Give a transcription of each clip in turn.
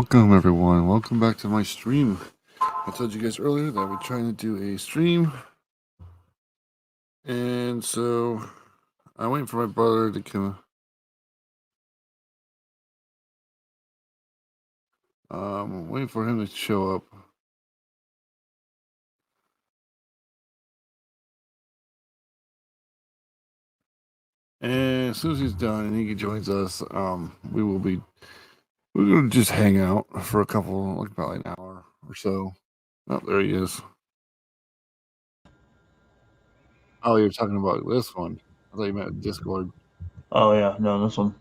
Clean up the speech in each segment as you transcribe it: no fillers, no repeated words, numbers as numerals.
Welcome everyone. Welcome back to my stream. I told you guys earlier that we're trying to do a stream. And so I'm waiting for my brother to come. I'm waiting for him to show up. And as soon as he's done and he joins us, we're gonna just hang out for a couple, like probably an hour or so. Oh, there he is. Oh, you're talking about this one. I thought you meant Discord. Oh yeah, no, this one.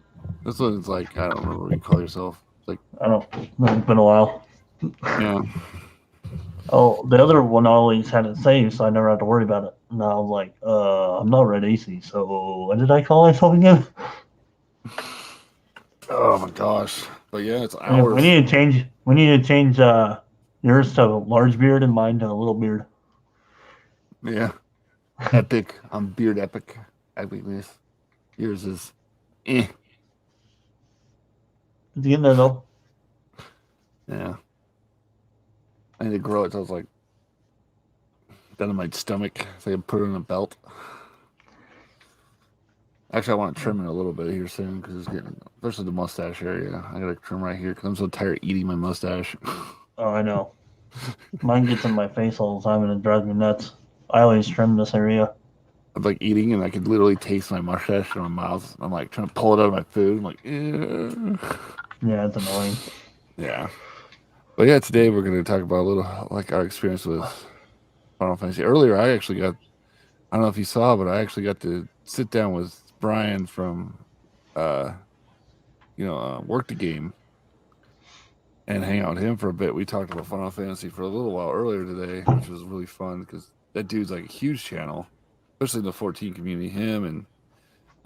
This one's like, I don't remember what you call yourself. It's like, I don't. It's been a while. yeah. Oh, the other one always had it saved, so I never had to worry about it. And I was like, I'm not Red AC, so what did I call myself again? Oh my gosh. But yeah, it's Yeah, we hours. need to change. We need to change yours to large beard and mine to little beard. Yeah. Epic. I'm beard epic. Epicness. Yours is eh. It's getting there though. Yeah. I need to grow it till it's like down to my stomach so I can put it in a belt. Actually, I want to trim it a little bit here soon because it's getting, especially the mustache area. I got to trim right here because I'm so tired of eating my mustache. Oh, I know. Mine gets in my face all the time and it drives me nuts. I always trim this area. I'm like eating and I could literally taste my mustache in my mouth. I'm like trying to pull it out of my food. I'm like, Yeah, it's annoying. yeah. But yeah, today we're going to talk about a little like our experience with Final Fantasy. Earlier, I don't know if you saw, but I actually got to sit down with Brian from, uh, Work the Game and hang out with him for a bit. We talked about Final Fantasy for a little while earlier today, which was really fun because that dude's like a huge channel, especially in the 14 community. Him and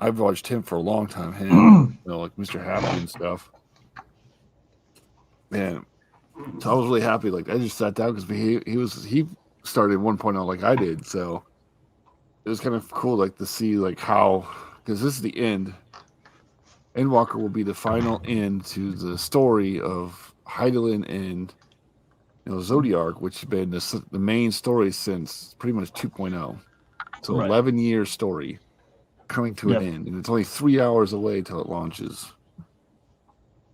I've watched him for a long time. Him and like Mr. Happy and stuff. And so I was really happy. Like I just sat down because he started 1.0 like I did, so it was kind of cool like to see like how, because this is the end. Endwalker will be the final end to the story of Heidelin and Zodiac, which has been the main story since pretty much 2.0. So Right. 11-year story coming to an Yep. end, and it's only 3 hours away till it launches.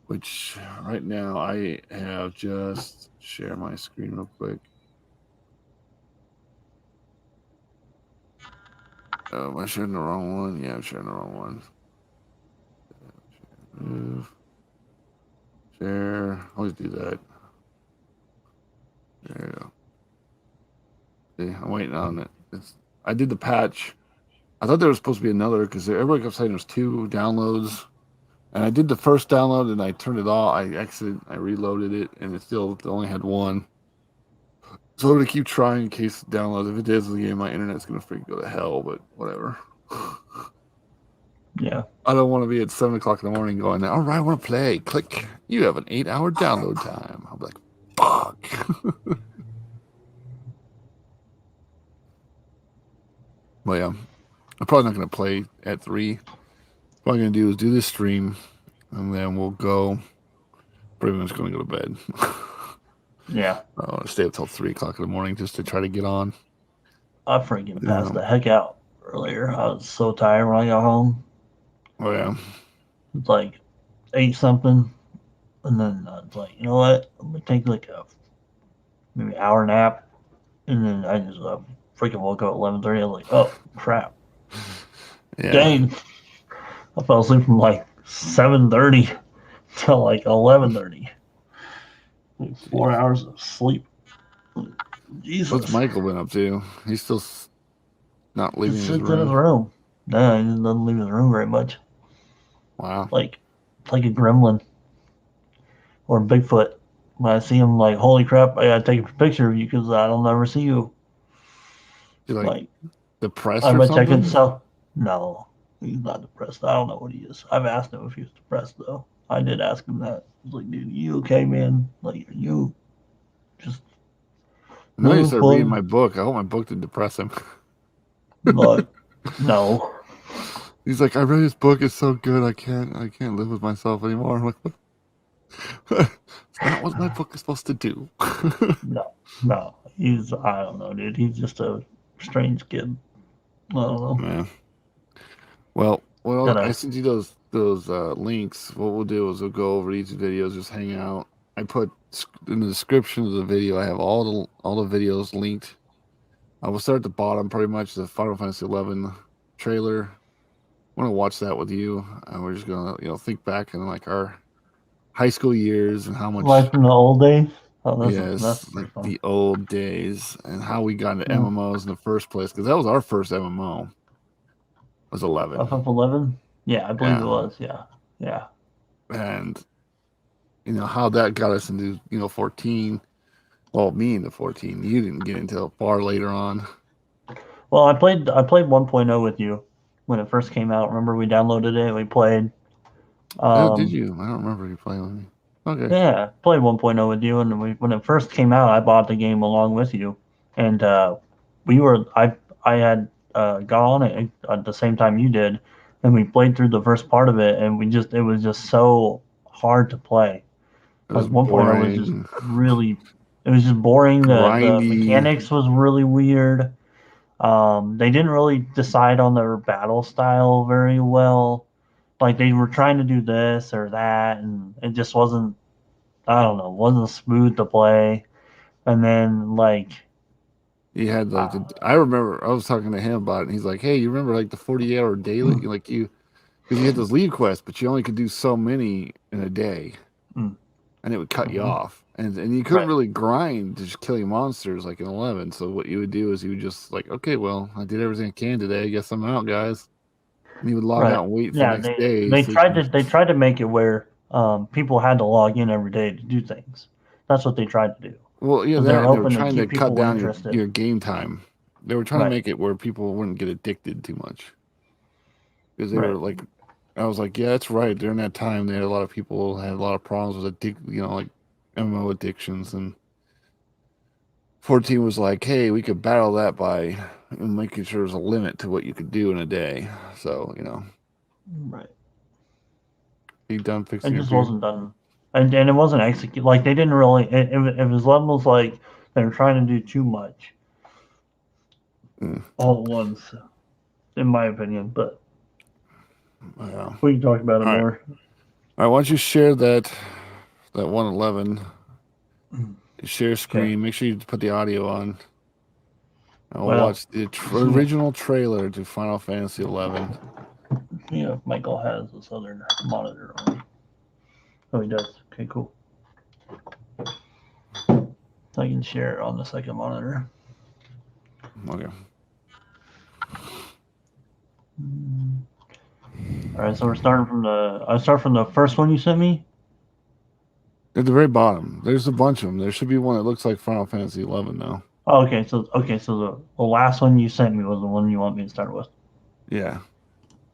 Which right now I have just share my screen real quick. Am I sharing the wrong one? Yeah, I'm sharing the wrong one. Move. Share. Always do that. There you go. See, I'm waiting on it. I did the patch. I thought there was supposed to be another because everybody kept saying there's 2 downloads. And I did the first download and I turned it off. I reloaded it and it only had 1. So I'm gonna keep trying in case it downloads. If it does again, my internet's gonna freaking go to hell, but whatever. Yeah. I don't want to be at 7 o'clock in the morning going, all right, I want to play. Click. You have an 8-hour download time. I'm like, fuck. But yeah, I'm probably not gonna play at 3. What I'm gonna do is do this stream, and then we'll go. Pretty much gonna go to bed. Yeah. I want to stay up till 3 o'clock in the morning just to try to get on. I freaking passed the heck out earlier. I was so tired when I got home. Oh yeah. It's like ate something, and then I was like, you know what? I'm gonna take like a maybe hour nap, and then I just freaking woke up at 11:30. I was like, oh crap, Yeah. dang! I fell asleep from like 7:30 till like 11:30. Like 4 hours of sleep. Jesus. What's Michael been up to? He's still not leaving Just his sits in his room. room. No, he doesn't leave his room very much. Wow. Like it's like a gremlin or Bigfoot. When I see him, like, holy crap, I gotta take a picture of you because I don't ever see you. You like depressed I'm or gonna check something? himself. No, he's not depressed. I don't know what he is. I've asked him if he was depressed though. I did ask him that. I was like, dude, you okay, man? Like, are you just No, he started reading fun? my book. I hope my book didn't depress him. Like, no. He's like, I read his book. It's so good. I can't live with myself anymore. I'm like, what? Not what my book is supposed to do. No, no, he's I don't know, dude. He's just a strange kid. I don't know. Man. Well, I Gotta sent you those links. What we'll do is we'll go over each video, just hang out. I put in the description of the video. I have all the videos linked. I will start at the bottom, pretty much the Final Fantasy 11 trailer. I want to watch that with you, and we're just gonna think back in like our high school years and how much, like from the old days. Oh, that's yes, like pretty fun. the old days and how we got into Yeah. MMOs in the first place, because that was our first MMO was 11. FF11. Yeah, I believe it Yeah, was. Yeah, yeah. and how that got us into 14. Well, me into 14. You didn't get until far later on. Well, I played 1.0 with you when it first came out. Remember we downloaded it. We played. Oh, did Um, you? I don't remember you playing with me. Okay. yeah, played 1.0 with you, and when it first came out, I bought the game along with you, and we were I had got on it at the same time you did, and we played through the first part of it, and it was just so hard to play. It Like was 1.0 was just boring, really, it was just boring. The grindy. mechanics was really weird. They didn't really decide on their battle style very well. Like they were trying to do this or that, and it just wasn't. I don't know, wasn't smooth to play. And then like, He had like uh, I remember I was talking to him about it, and he's like, "Hey, you remember like the 40-hour daily? mm, Like because you had those lead quests, but you only could do so many in a day, mm, and it would cut you mhm, off, and you couldn't right, really grind to just killing monsters like in 11. So what you would do is you would just like, okay, well, I did everything I can today. I guess I'm out, guys. And you would log right. out and wait for the Yeah, next day so you can they tried to make it where people had to log in every day to do things. That's what they tried to do Well, yeah, because they that were and they were hoping to trying to keep cut people down your interested. your game time. They were trying to Right, make it where people wouldn't get addicted too much because they were right. like, I was like, yeah, that's right. During that time, they had a lot of people had a lot of problems with like MMO addictions, and 14 was like, hey, we could battle that by making sure there's a limit to what you could do in a day. So Right. be done It fixing your just computer. wasn't done, and it wasn't executed. Like they didn't really. It was almost like they were trying to do too much Mm, all at once, in my opinion. But yeah. we can talk about it All right. more. All right. Why don't you share that 111? Share Okay. screen. Make sure you put the audio on. I'll Well, watch the see, original trailer to Final Fantasy 11. if Michael has this other monitor on. Oh, he does. Okay, cool. I can share it on the second monitor. Okay. All right, so we're starting from the. I start from the first one you sent me. At the very bottom, there's a bunch of them. There should be one that looks like Final Fantasy 11 now. Oh, okay, so the last one you sent me was the one you want me to start with. Yeah.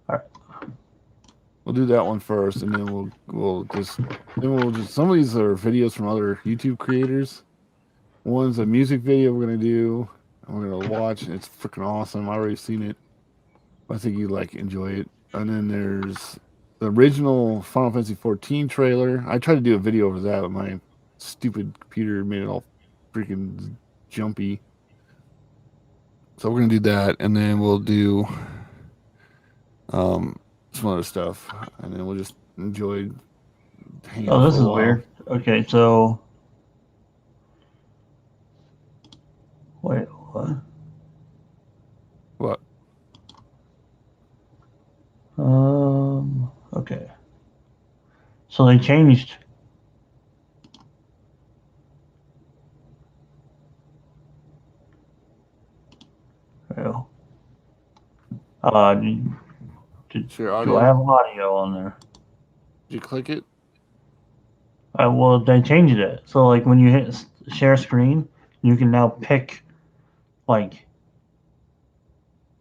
All right. We'll do that one first, and then we'll just some of these are videos from other YouTube creators. One's a music video we're gonna do, and we're gonna watch. It's freaking awesome. I already seen it. I think you like enjoy it. And then there's the original Final Fantasy 14 trailer. I tried to do a video over that, but my stupid computer made it all freaking jumpy. So we're gonna do that, and then we'll do um some other stuff, and then we'll just enjoy hanging Oh, out for this a is while. weird. Okay, so wait, what? What? Okay. So they changed. You uh, did, Share do I audio? have audio on there? Did you click it? Well, they changed it. So like when you hit share screen, you can now pick like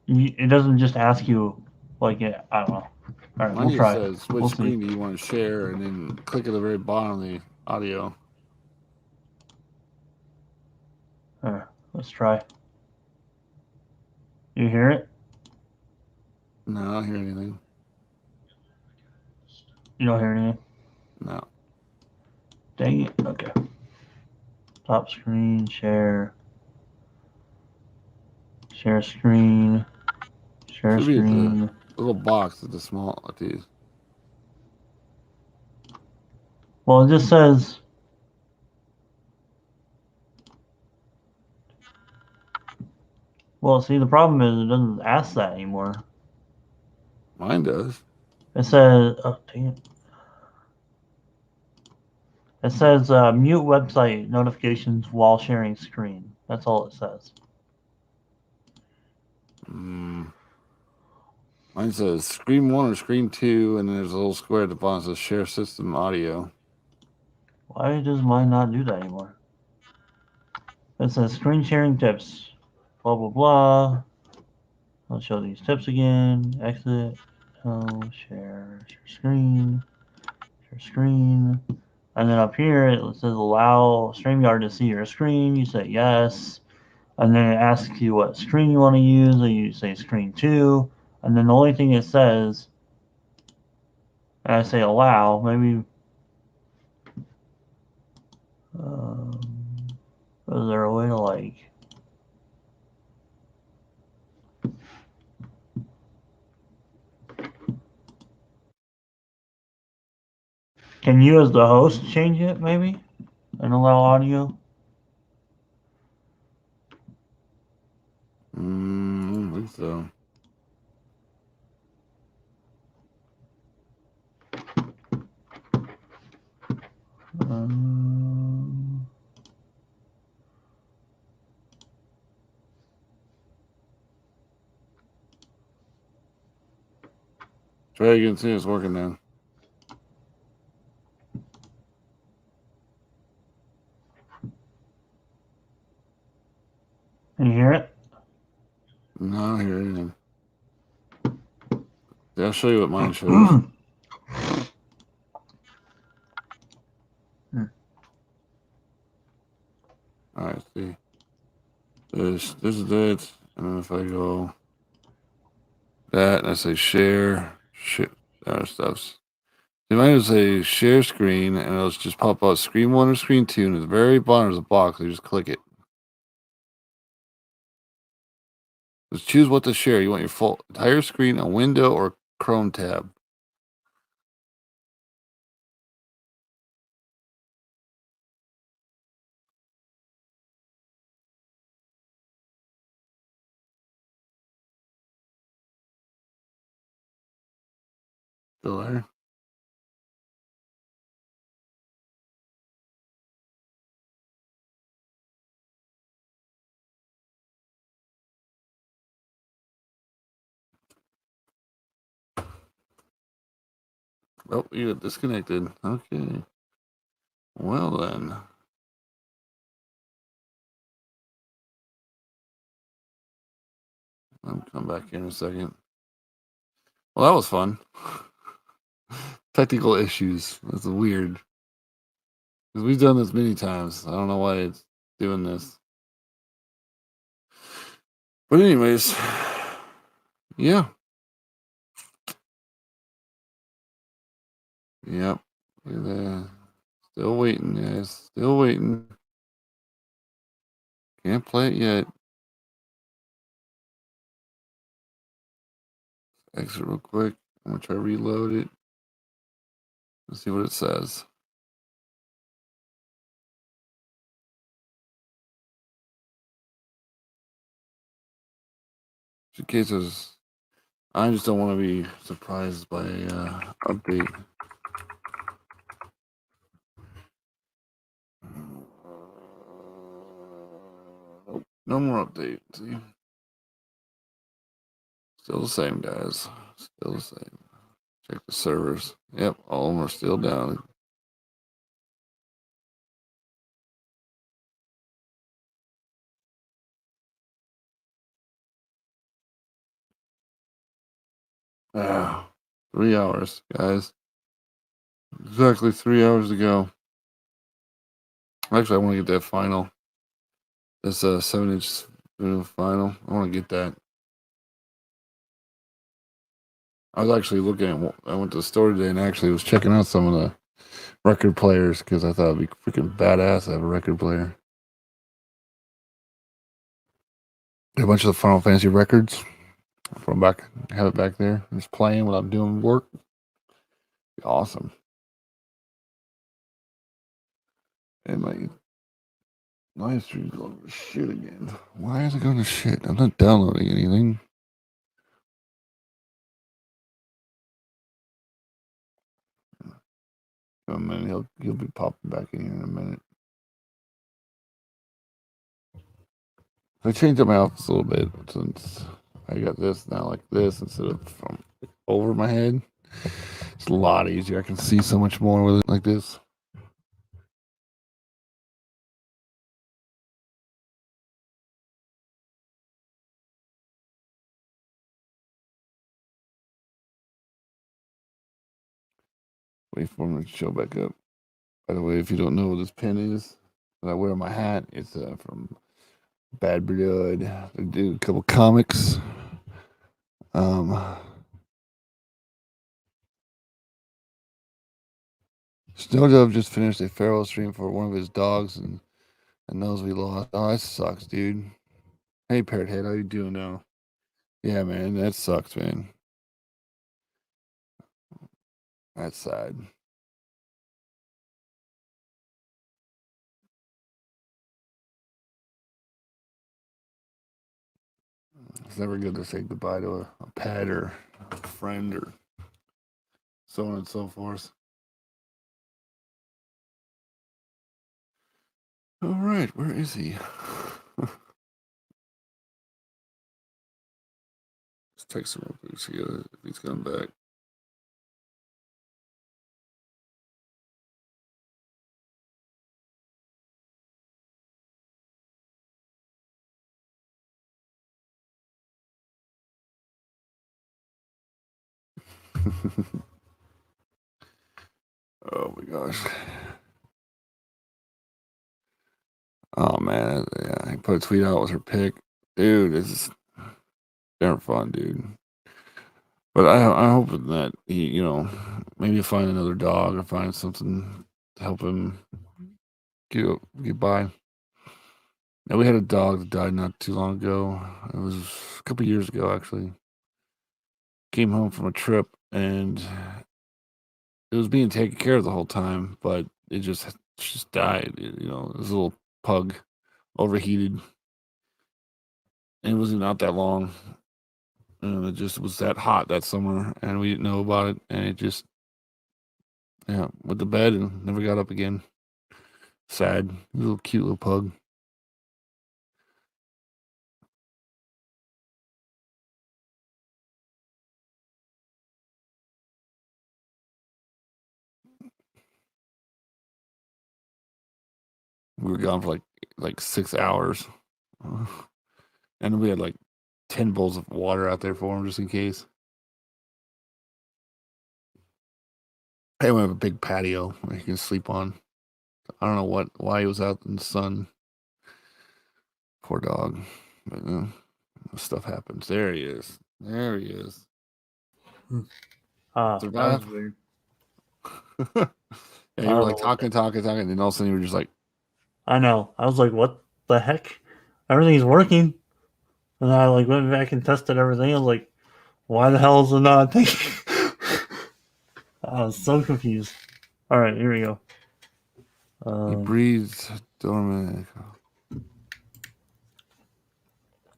it doesn't just ask you like I don't know. All right, Mine we'll just try. says which We'll see. screen do you want to share, and then click at the very bottom of the audio. All right, let's try. You hear it? No, I don't hear anything. You don't hear anything? No. Dang it. Okay. Top screen, share. Share screen. Share Should be at the screen. little box at the small at these. Well, it just says. Well, see, the problem is it doesn't ask that anymore. Mine does. It says. Oh, dang it. It says mute website notifications while sharing screen. That's all it says. Mm. Mine says screen 1 or screen 2, and then there's a little square at the bottom that says share system audio. Why does mine not do that anymore? It says screen sharing tips. Blah, blah, blah. I'll show these tips again. Exit. Oh, share screen. Share screen. And then up here it says allow StreamYard to see your screen. You say yes. And then it asks you what screen you want to use. And you say screen 2. And then the only thing it says, and I say allow, maybe. Um, is there a way to like. Can you, as the host, change it maybe and allow audio? I don't think so. Um, Try again, see if it's working now. can you hear it? No, I don't hear anything. Yeah, I'll show you what mine shows. All right, see. This is it. And then if I go that and I say share stuffs. You might as say share screen, and it'll just pop out screen 1 or screen 2, and at the very bottom is a box. You just click it. Just choose what to share. You want your full entire screen, a window, or Chrome tab. Still there? Oh, you got disconnected. Okay. Well then. I'll come back here in a second. Well, that was fun. Technical issues. That's weird. Because we've done this many times. I don't know why it's doing this. But anyways, yeah. Yep. Still waiting, guys. Still waiting. Can't play it yet. Exit real quick. I'm gonna try to reload it. Let's see what it says. Just in case there's, I just don't want to be surprised by update. Nope, no more update. See, still the same, guys. Still the same. Check the servers. Yep, all of them are still down. Ah, 3 hours, guys. Exactly 3 hours to go. Actually, I want to get that final. This 7-inch final. I want to get that. I was actually looking at. I went to the store today and actually was checking out some of the record players because I thought it'd be freaking badass to have a record player. A bunch of the Final Fantasy records from back, have it back there, just playing while I'm doing work. Be awesome. And my live stream's going to shit again. Why is it going to shit? I'm not downloading anything. A minute, he'll be popping back in here in a minute. I changed up my office a little bit since I got this now like this instead of from over my head. It's a lot easier. I can see so much more with it like this. Wait for him to show back up. By the way, if you don't know what this pen is that I wear on my hat, it's from Bad Blood. They did a couple comics. Snowdove just finished a feral stream for one of his dogs and knows we lost. Oh, that sucks, dude. Hey, Parrot Head, how you doing now? Yeah, man, that sucks, man. That's sad. It's never good to say goodbye to a pet or a friend or so on and so forth. All right, where is he? Let's text him real quick. See if he's coming back. Oh my gosh. Oh man, yeah, he put a tweet out with her pic. Dude, it's they're fun, dude. But I'm hoping that he, maybe find another dog or find something to help him get by. Now we had a dog that died not too long ago. It was a couple years ago actually. Came home from a trip and it was being taken care of the whole time, but it just died. It was a little pug, overheated. And it wasn't out that long. And it just was that hot that summer, and we didn't know about it, and it just went to bed and never got up again. Sad, little cute little pug. We were gone for like 6 hours, and we had like 10 bowls of water out there for him just in case. Hey, we have a big patio where he can sleep on. I don't know why he was out in the sun. Poor dog, but stuff happens. There he is. There he is. That was Survive. weird. Yeah, I you were don't like know what talking, talking, talking, and then all of a sudden you were just like, I know. I was like, what the heck? Everything's working. And I like went back and tested everything. I was like, why the hell is it not thinking? I was so confused. All right, here we go. he breathes dormant.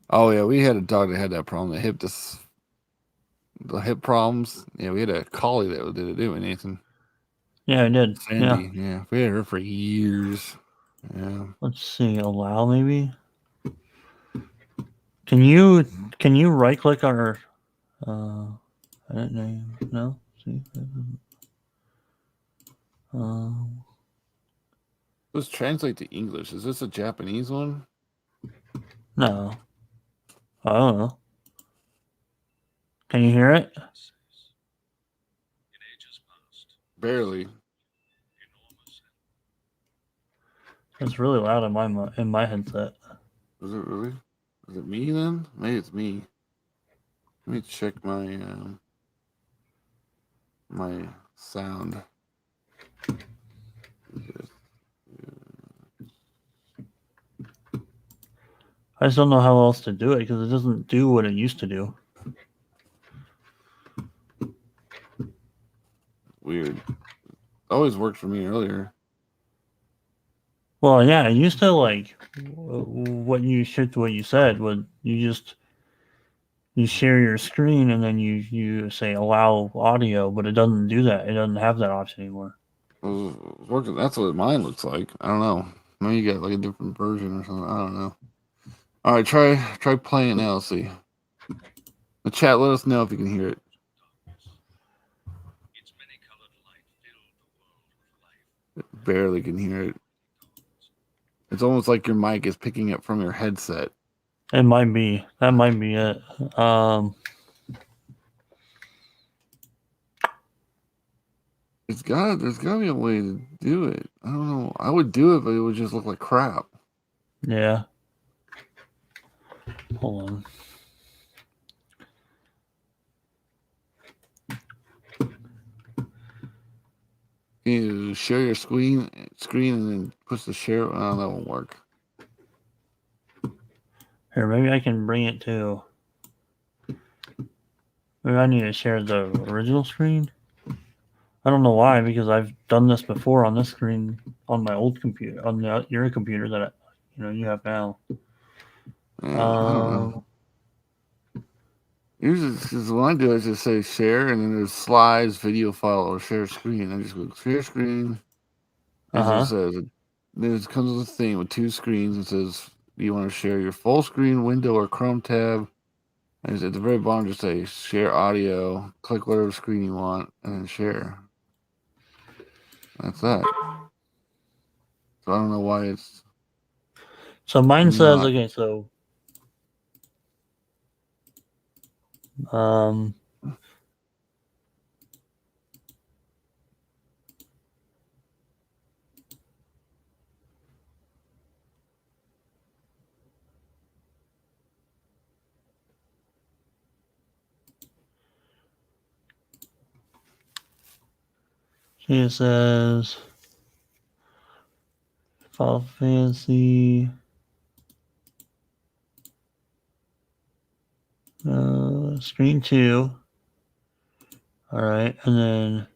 Oh yeah, we had a dog that had that problem. The hip problems. Yeah, we had a collie that did it, didn't we, Nathan? Yeah, I did. Yeah. Sandy. Yeah, we had her for years. Yeah. Let's see. Allow maybe. Can you right click our edit name? No. See. Um. Let's translate to English. Is this a Japanese one? No. I don't know. Can you hear it? Barely. It's really loud in my headset. Is it really? Is it me then? Maybe it's me. Let me check my sound. I just don't know how else to do it because it doesn't do what it used to do. Weird. Always worked for me earlier. Well, yeah, it used to like what you said. Would you just you share your screen and then you say allow audio, but it doesn't do that. It doesn't have that option anymore. Working. That's what mine looks like. I don't know. Maybe you got like a different version or something. I don't know. All right, try playing it now. Let's see. The chat, let us know if you can hear it. Barely can hear it. It's almost like your mic is picking it from your headset. It might be that might be it. There's gotta be a way to do it. I don't know. I would do it, but it would just look like crap. Yeah. Hold on. You share your screen and then push the share. Oh, that won't work. Here, maybe I can bring it to. Maybe I need to share the original screen. I don't know why, because I've done this before on this screen on my old computer, on your computer that you have now. Yeah, I don't know. Usually, because when I do, I just say share, and then there's slides, video file, or share screen. I just go share screen. Uh As it huh. says, then it comes with a thing with two screens. It says, "Do you want to share your full screen window or Chrome tab?" And at the very bottom, just say share audio. Click whatever screen you want, and then share. That's that. So I don't know why it's So mine says not. okay. So um, it says Final Fantasy. Screen two. All right, and then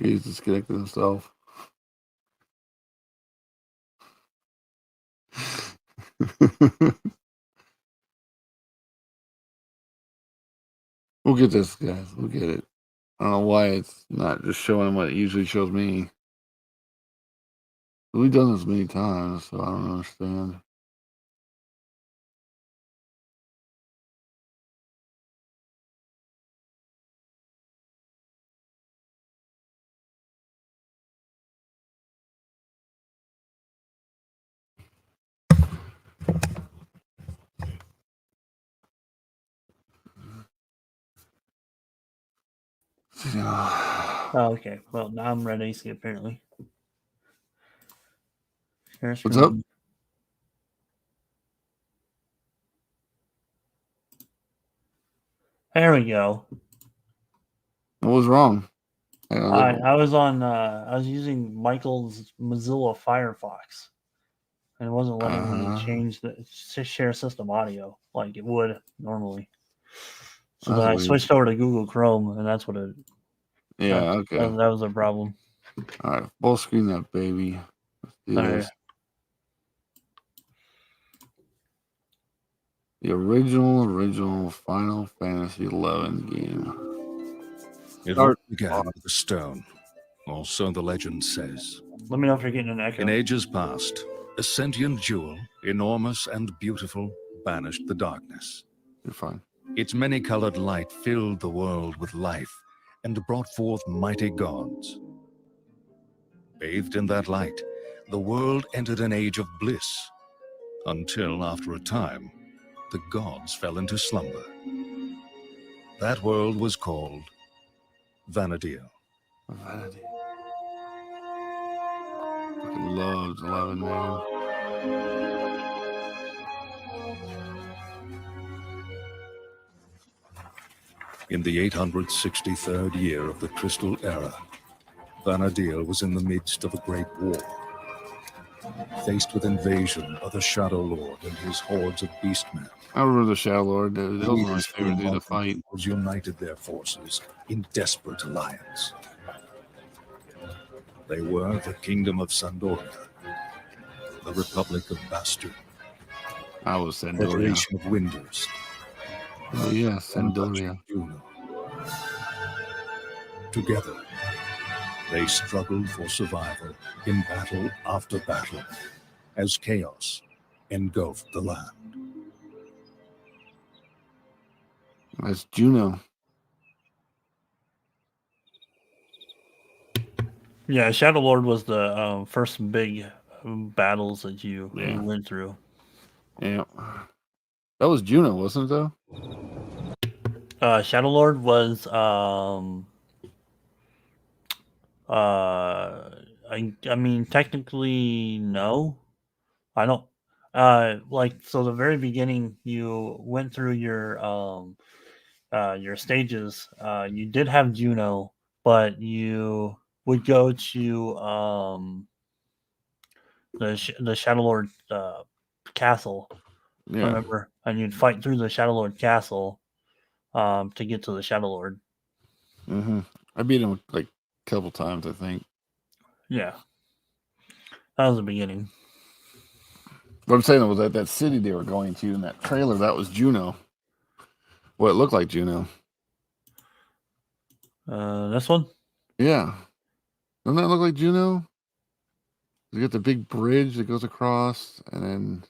He's disconnected himself. We'll get this, guys. We'll get it. I don't know why it's not just showing what it usually shows me. We've done this many times, so I don't understand. oh, okay. Well, now I'm ready. See, apparently, share What's up? screen. There we go. What was wrong? I was on. I was using Michael's Mozilla Firefox, and it wasn't letting me Uh, change the share system audio like it would normally. So that's then I weird. switched over to Google Chrome, and that's what it. Yeah, okay. That was a problem. All right, full screen that baby. Let's do All right. this. The original Final Fantasy 11 game. It all Start. began with a stone, or so the legend says. Let me know if you're getting an In echo. ages past, a sentient jewel, enormous and beautiful, banished the darkness. You're fine. Its many-colored light filled the world with life and brought forth mighty gods. Bathed in that light, the world entered an age of bliss, until after a time, the gods fell into slumber. That world was called Vana'diel. Vanity. Fucking loved 11, man. In the 863rd year of the Crystal Era, Vana'diel was in the midst of a great war. Faced with invasion by the Shadow Lord and his hordes of beastmen, I remember the Shadow Lord. That was my leaders from favorite dude to among the fight. peoples united their forces in desperate alliance. They were the Kingdom of Sandoria, the Republic of Bastu, I was the Sandoria. Federation of Winders, Oh yeah, Sandoria. Juno. Together, they struggled for survival in battle after battle as chaos engulfed the land. That's Juno. Yeah, Shadow Lord was the first big battles that you went through. Yeah. That was Juno, wasn't it though? Shadow Lord was I mean technically no. I don't like so the very beginning you went through your stages. You did have Juno, but you would go to the Shadow Lord castle. Yeah. Remember, and you'd fight through the Shadow Lord castle to get to the Shadow Lord. Mm-hmm. I beat him like a couple times, I think. Yeah, that was the beginning. What I'm saying was that city they were going to in that trailer, that was Juno. Well, it looked like Juno. This one? Yeah. Doesn't that look like Juno? You got the big bridge that goes across, and then.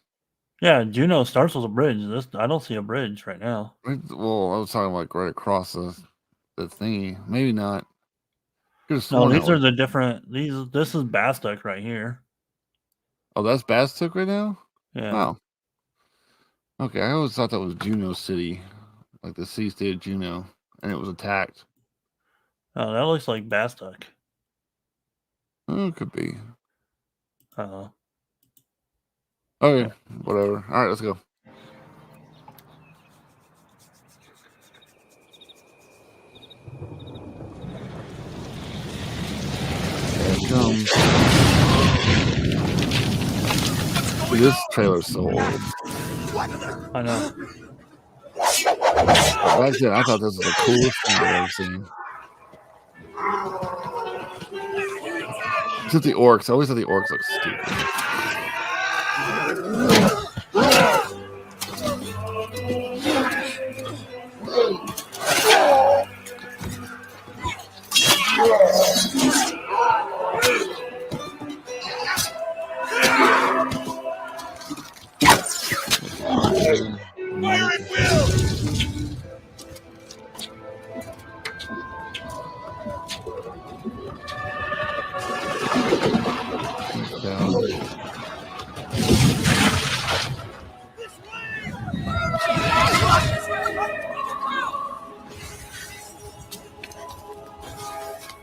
Yeah, Juno starts with a bridge. This I don't see a bridge right now. Well, I was talking like right across the thingy. Maybe not. No, these are the different. This is Bastek right here. Oh, that's Bastuk right now? Yeah. Oh. Okay, I always thought that was Juno City, like the city state of Juno, and it was attacked. Oh, that looks like Bastek. Oh, it could be. Okay, yeah. Whatever. All right, let's go. There it comes. This trailer's so old. I know. Back then, I thought this was the coolest thing I've ever seen. Except the orcs. I always thought the orcs look stupid.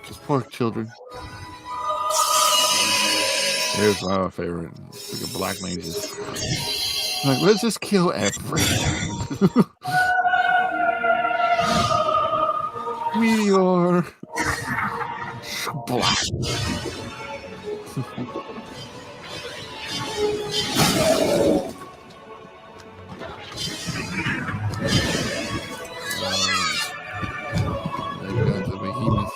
Just pork children. Here's my favorite. It's like a black mages. Like, let's just kill everything. Meteor. Black. They got the behemoth.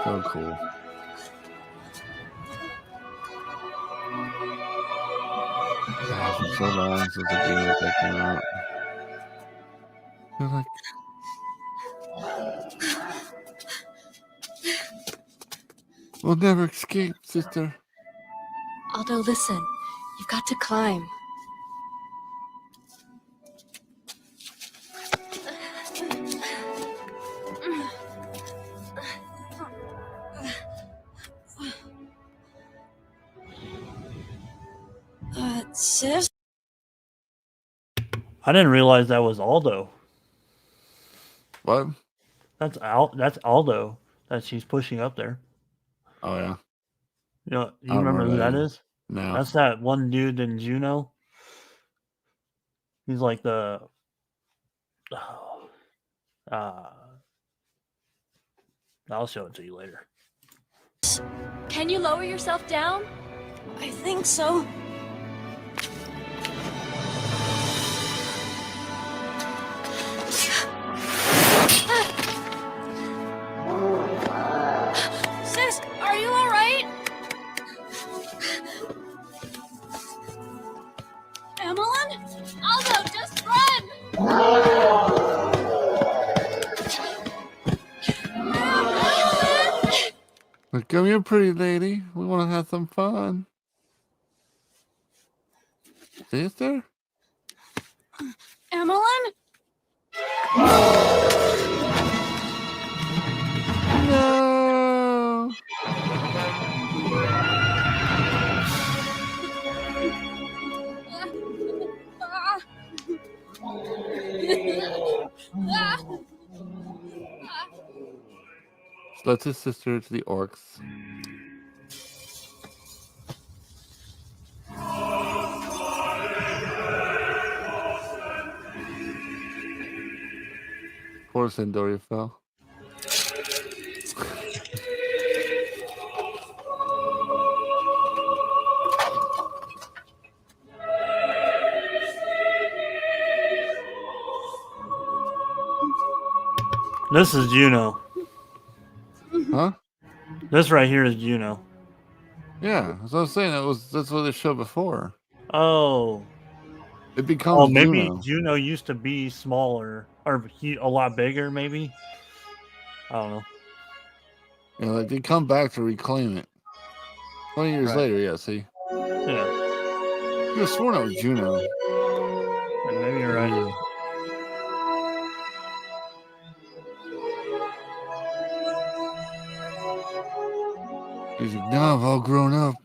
So cool. God, it's been so long since a game like that came out. They're like, we'll never escape, sister. Aldo, listen. You've got to climb. Sis? I didn't realize that was Aldo. What? That's Aldo that she's pushing up there. Oh yeah. You know, you I don't remember who that remember is? No. That's that one dude in Juno. He's like the I'll show it to you later. Can you lower yourself down? I think so. Sis, are you all right? Emmeline? Aldo, just run! But come here, pretty lady. We want to have some fun. Sister? Emmeline? No. That's his sister to the orcs. Poor Sandoria fell. This is Juno. Huh? This right here is Juno. Yeah, as I was saying, that's what they showed before. Oh. It becomes Maybe Juno. Juno used to be smaller or a lot bigger, maybe. I don't know. Yeah, like they come back to reclaim it. 20 years Right. later, yeah, see? Yeah. You were sworn it was Juno. Maybe you're right. He's like, now I've all grown up.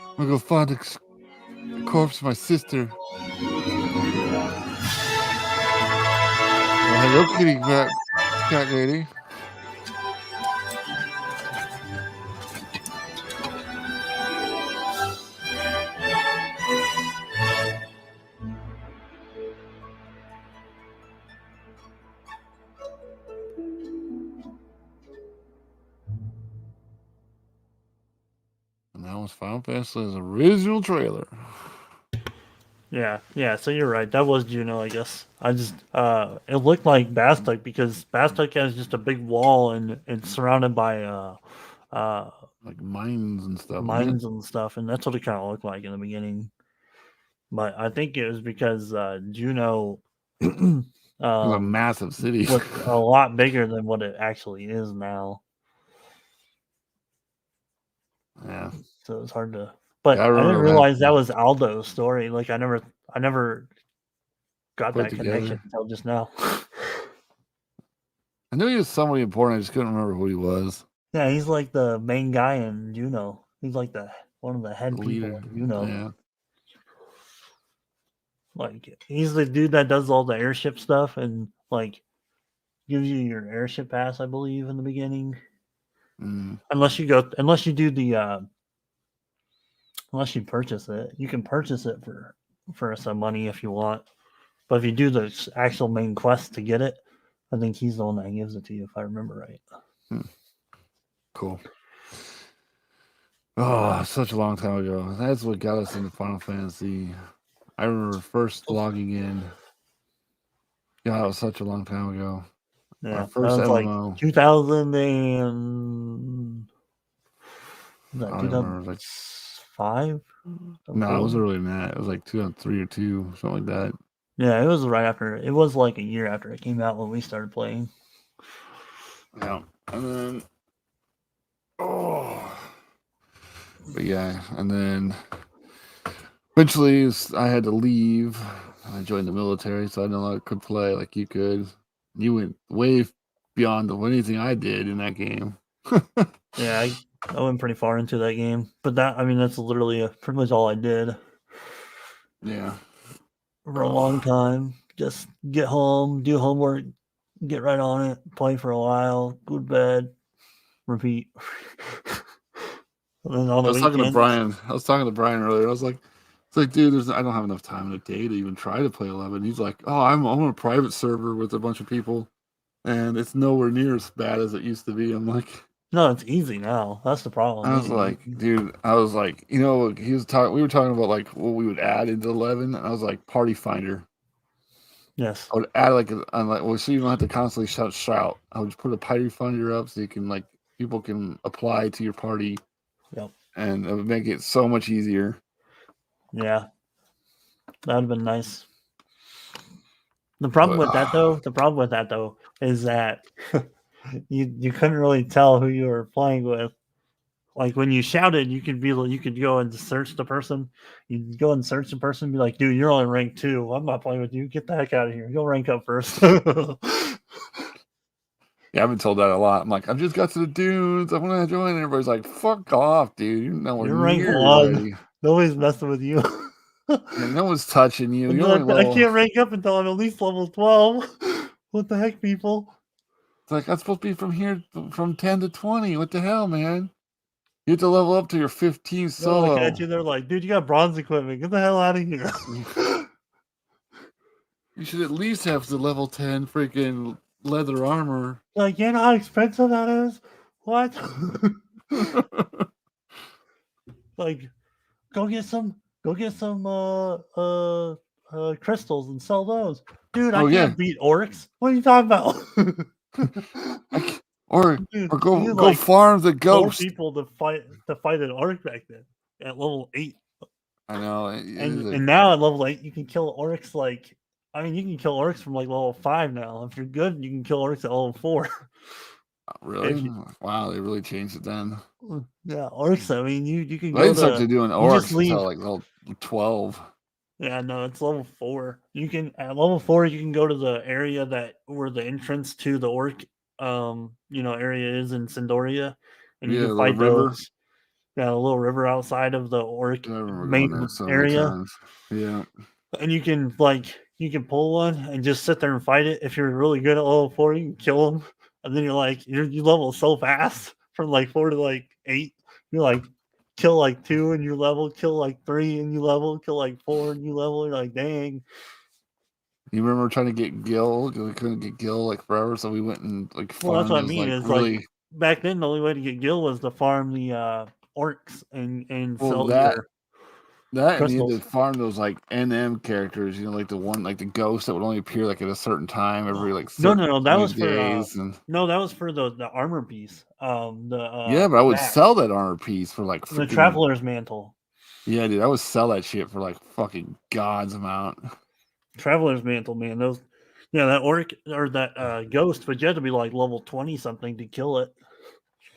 I'm gonna go find the corpse of my sister. Oh, hello, kitty cat lady. And that was Final Fantasy's original trailer. Yeah. So you're right. That was Juno, I guess. I just it looked like Bastuk because Bastuk has just a big wall and it's surrounded by like mines and stuff. Mines and stuff, and that's what it kind of looked like in the beginning. But I think it was because Juno it was a massive city. was a lot bigger than what it actually is now. Yeah. So it's hard to. But Yeah, I didn't remember realize that was Aldo's story. Like I never got Put that together. connection until just now. I knew he was somebody important. I just couldn't remember who he was. Yeah, he's like the main guy in Juno. He's like one of the head people Leader. in Juno. Yeah. Like he's the dude that does all the airship stuff and like gives you your airship pass, I believe, in the beginning. Mm. Unless you do the unless you purchase it. You can purchase it for some money if you want. But if you do the actual main quest to get it, I think he's the one that gives it to you, if I remember right. Cool. Oh, such a long time ago. That's what got us into Final Fantasy. I remember first logging in. Yeah, that was such a long time ago. Yeah, our first that was MMO. like 2000 and was that I don't remember. Like 2005? no, it was earlier than that. It was like 2003 or 2, something like that. Yeah, it was right after. It was like a year after it came out when we started playing. Yeah, and then But yeah, and then eventually I had to leave. I joined the military, so I no longer could play like you could. You went way beyond anything I did in that game. Yeah, I went pretty far into that game, but that's literally pretty much all I did Yeah. for a long time. Just get home, do homework, get right on it, play for a while, go to bed, repeat. And then on I the was talking to weekends, Brian. I was talking to Brian earlier. I was like, it's like, dude, I don't have enough time in a day to even try to play 11. He's like, oh, I'm on a private server with a bunch of people, and it's nowhere near as bad as it used to be. I'm like, no, it's easy now. That's the problem. I was like, dude, I was like, he was talking. We were talking about like what we would add into 11, and I was like, party finder. Yes. I would add well, so you don't have to constantly shout. I would just put a party finder up so you can people can apply to your party. Yep. And it would make it so much easier. Yeah. That would have been nice. The problem with that though is that you couldn't really tell who you were playing with. Like when you shouted, you could go and search the person. You'd go and search the person and be like, dude, you're only rank 2. I'm not playing with you. Get the heck out of here. Go rank up first. Yeah, I've been told that a lot. I'm like, I've just got to the dunes. I want to join. And everybody's like, fuck off, dude. You're nowhere You're rank near 1. ready. Nobody's messing with you. And no one's touching you. You're only I level. can't rank up until I'm at least level 12. What the heck, people? It's like, I'm supposed to be from 10 to 20. What the hell, man? You have to level up to your 15 solo. They're at you, they're like, dude, you got bronze equipment. Get the hell out of here. You should at least have the level 10 freaking leather armor. Like, you know how expensive that is? What? Like, go get some crystals and sell those. Dude, I can't beat orcs. What are you talking about? Dude, or go like farm the ghost. 4 people to fight an orc back then at level 8. I know. And now at level 8 you can kill orcs you can kill orcs from like level 5 now. If you're good, you can kill orcs at level 4. Really? Wow, they really changed it then. Yeah, orcs. I mean, you can I didn't start to doing orcs until like level 12. Yeah, no, it's level 4. You can at level 4 you can go to the area where the entrance to the orc area is in Sindoria, and you can fight those. Yeah, a little river outside of the orc main area. Yeah. And you can pull one and just sit there and fight it. If you're really good at level 4, you can kill them. And then you level so fast from like 4 to like 8. You're like kill like 2 and you level, kill like 3 and you level, kill like 4 and you level. You're like, dang. You remember trying to get Gil? We couldn't get Gil like forever, so we went and like farmed. Well, that's what I mean. Is really... like back then the only way to get Gil was to farm the orcs and sell your that and you had to farm those like NM characters, like the one like the ghost that would only appear like at a certain time every like no that was days for no that was for the armor piece. Yeah, but I would sell that armor piece for like the traveler's mantle. Yeah, dude, I would sell that shit for like fucking God's amount. Traveler's mantle, man. That orc or that ghost, but you had to be like level 20 something to kill it.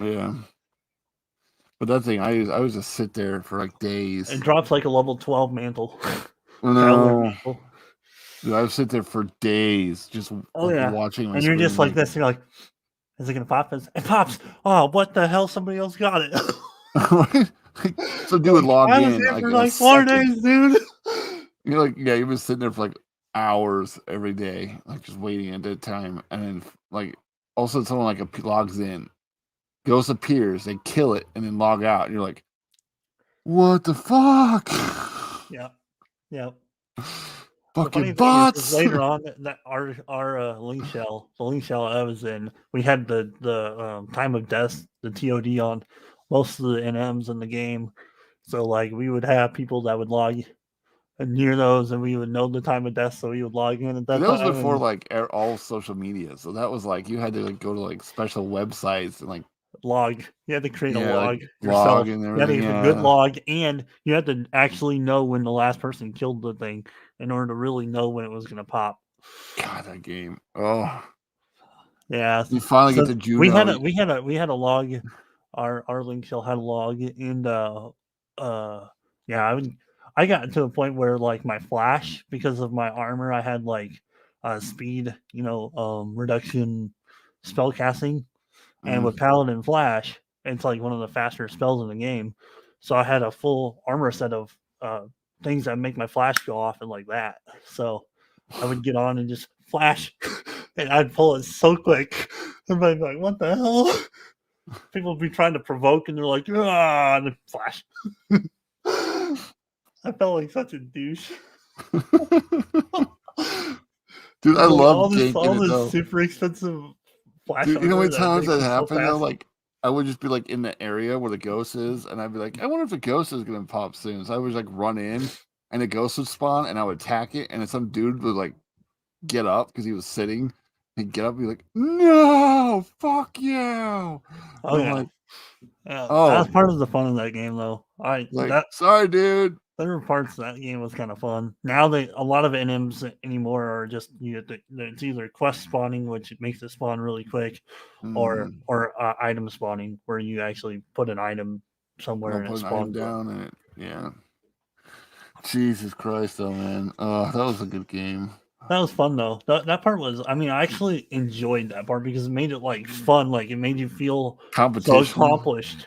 Yeah. But that thing, I was just sit there for like days. It drops like a level 12 mantle. No. Dude, I would sit there for days just watching my and you're just like this, you're like, is it gonna pop? It pops. Oh, what the hell? Somebody else got it. So dude would log in. I was here for like 4 days, dude. You're like, yeah, you've been sitting there for like hours every day, like just waiting at that time. And then like also someone like logs in. Ghost appears, they kill it, and then log out. And you're like, what the fuck? Yeah. Fucking bots. Later on, that our link shell, the link shell I was in, we had the time of death, the TOD on most of the NMs in the game. So like we would have people that would log near those, and we would know the time of death, so we would log in at that time. That was before like all social media, so that was like you had to like go to like special websites and like log. You had to create a log like, yourself. And you had to get a good log, and you had to actually know when the last person killed the thing in order to really know when it was going to pop. God, that game. Oh, yeah. You finally get to Juno. We had a log our link shell had a log, and yeah, I got to a point where like my flash, because of my armor, I had like speed, reduction spell casting, and with Paladin Flash, it's like one of the faster spells in the game. So I had a full armor set of things that make my flash go off and like that. So I would get on and just flash, and I'd pull it so quick. Everybody'd be like, "What the hell?" People would be trying to provoke, and they're like, "Ah!" And then flash. I felt like such a douche. Dude, I Like love all ganking it this though. super expensive flash Dude, you know how armor many that times makes that it so happened though? fast. Like, I would just be like in the area where the ghost is, and I'd be like, I wonder if the ghost is gonna pop soon. So I would like run in, and the ghost would spawn, and I would attack it, and then some dude would like get up because he was sitting. He'd get up and be like, "No, fuck you!" And Oh I'm yeah. like, Yeah, that's "Oh, part of the fun of that game, though. like sorry, dude." There were parts of that game was kind of fun. Now a lot of NMs anymore are just it's either quest spawning, which makes it spawn really quick, or Mm, item spawning, where you actually put an item somewhere I'll and it put an item spawns it. down, and yeah. Jesus Christ, though, man. That was a good game. That was fun though. That part was. I mean, I actually enjoyed that part because it made it like fun. Like it made you feel so Competition. accomplished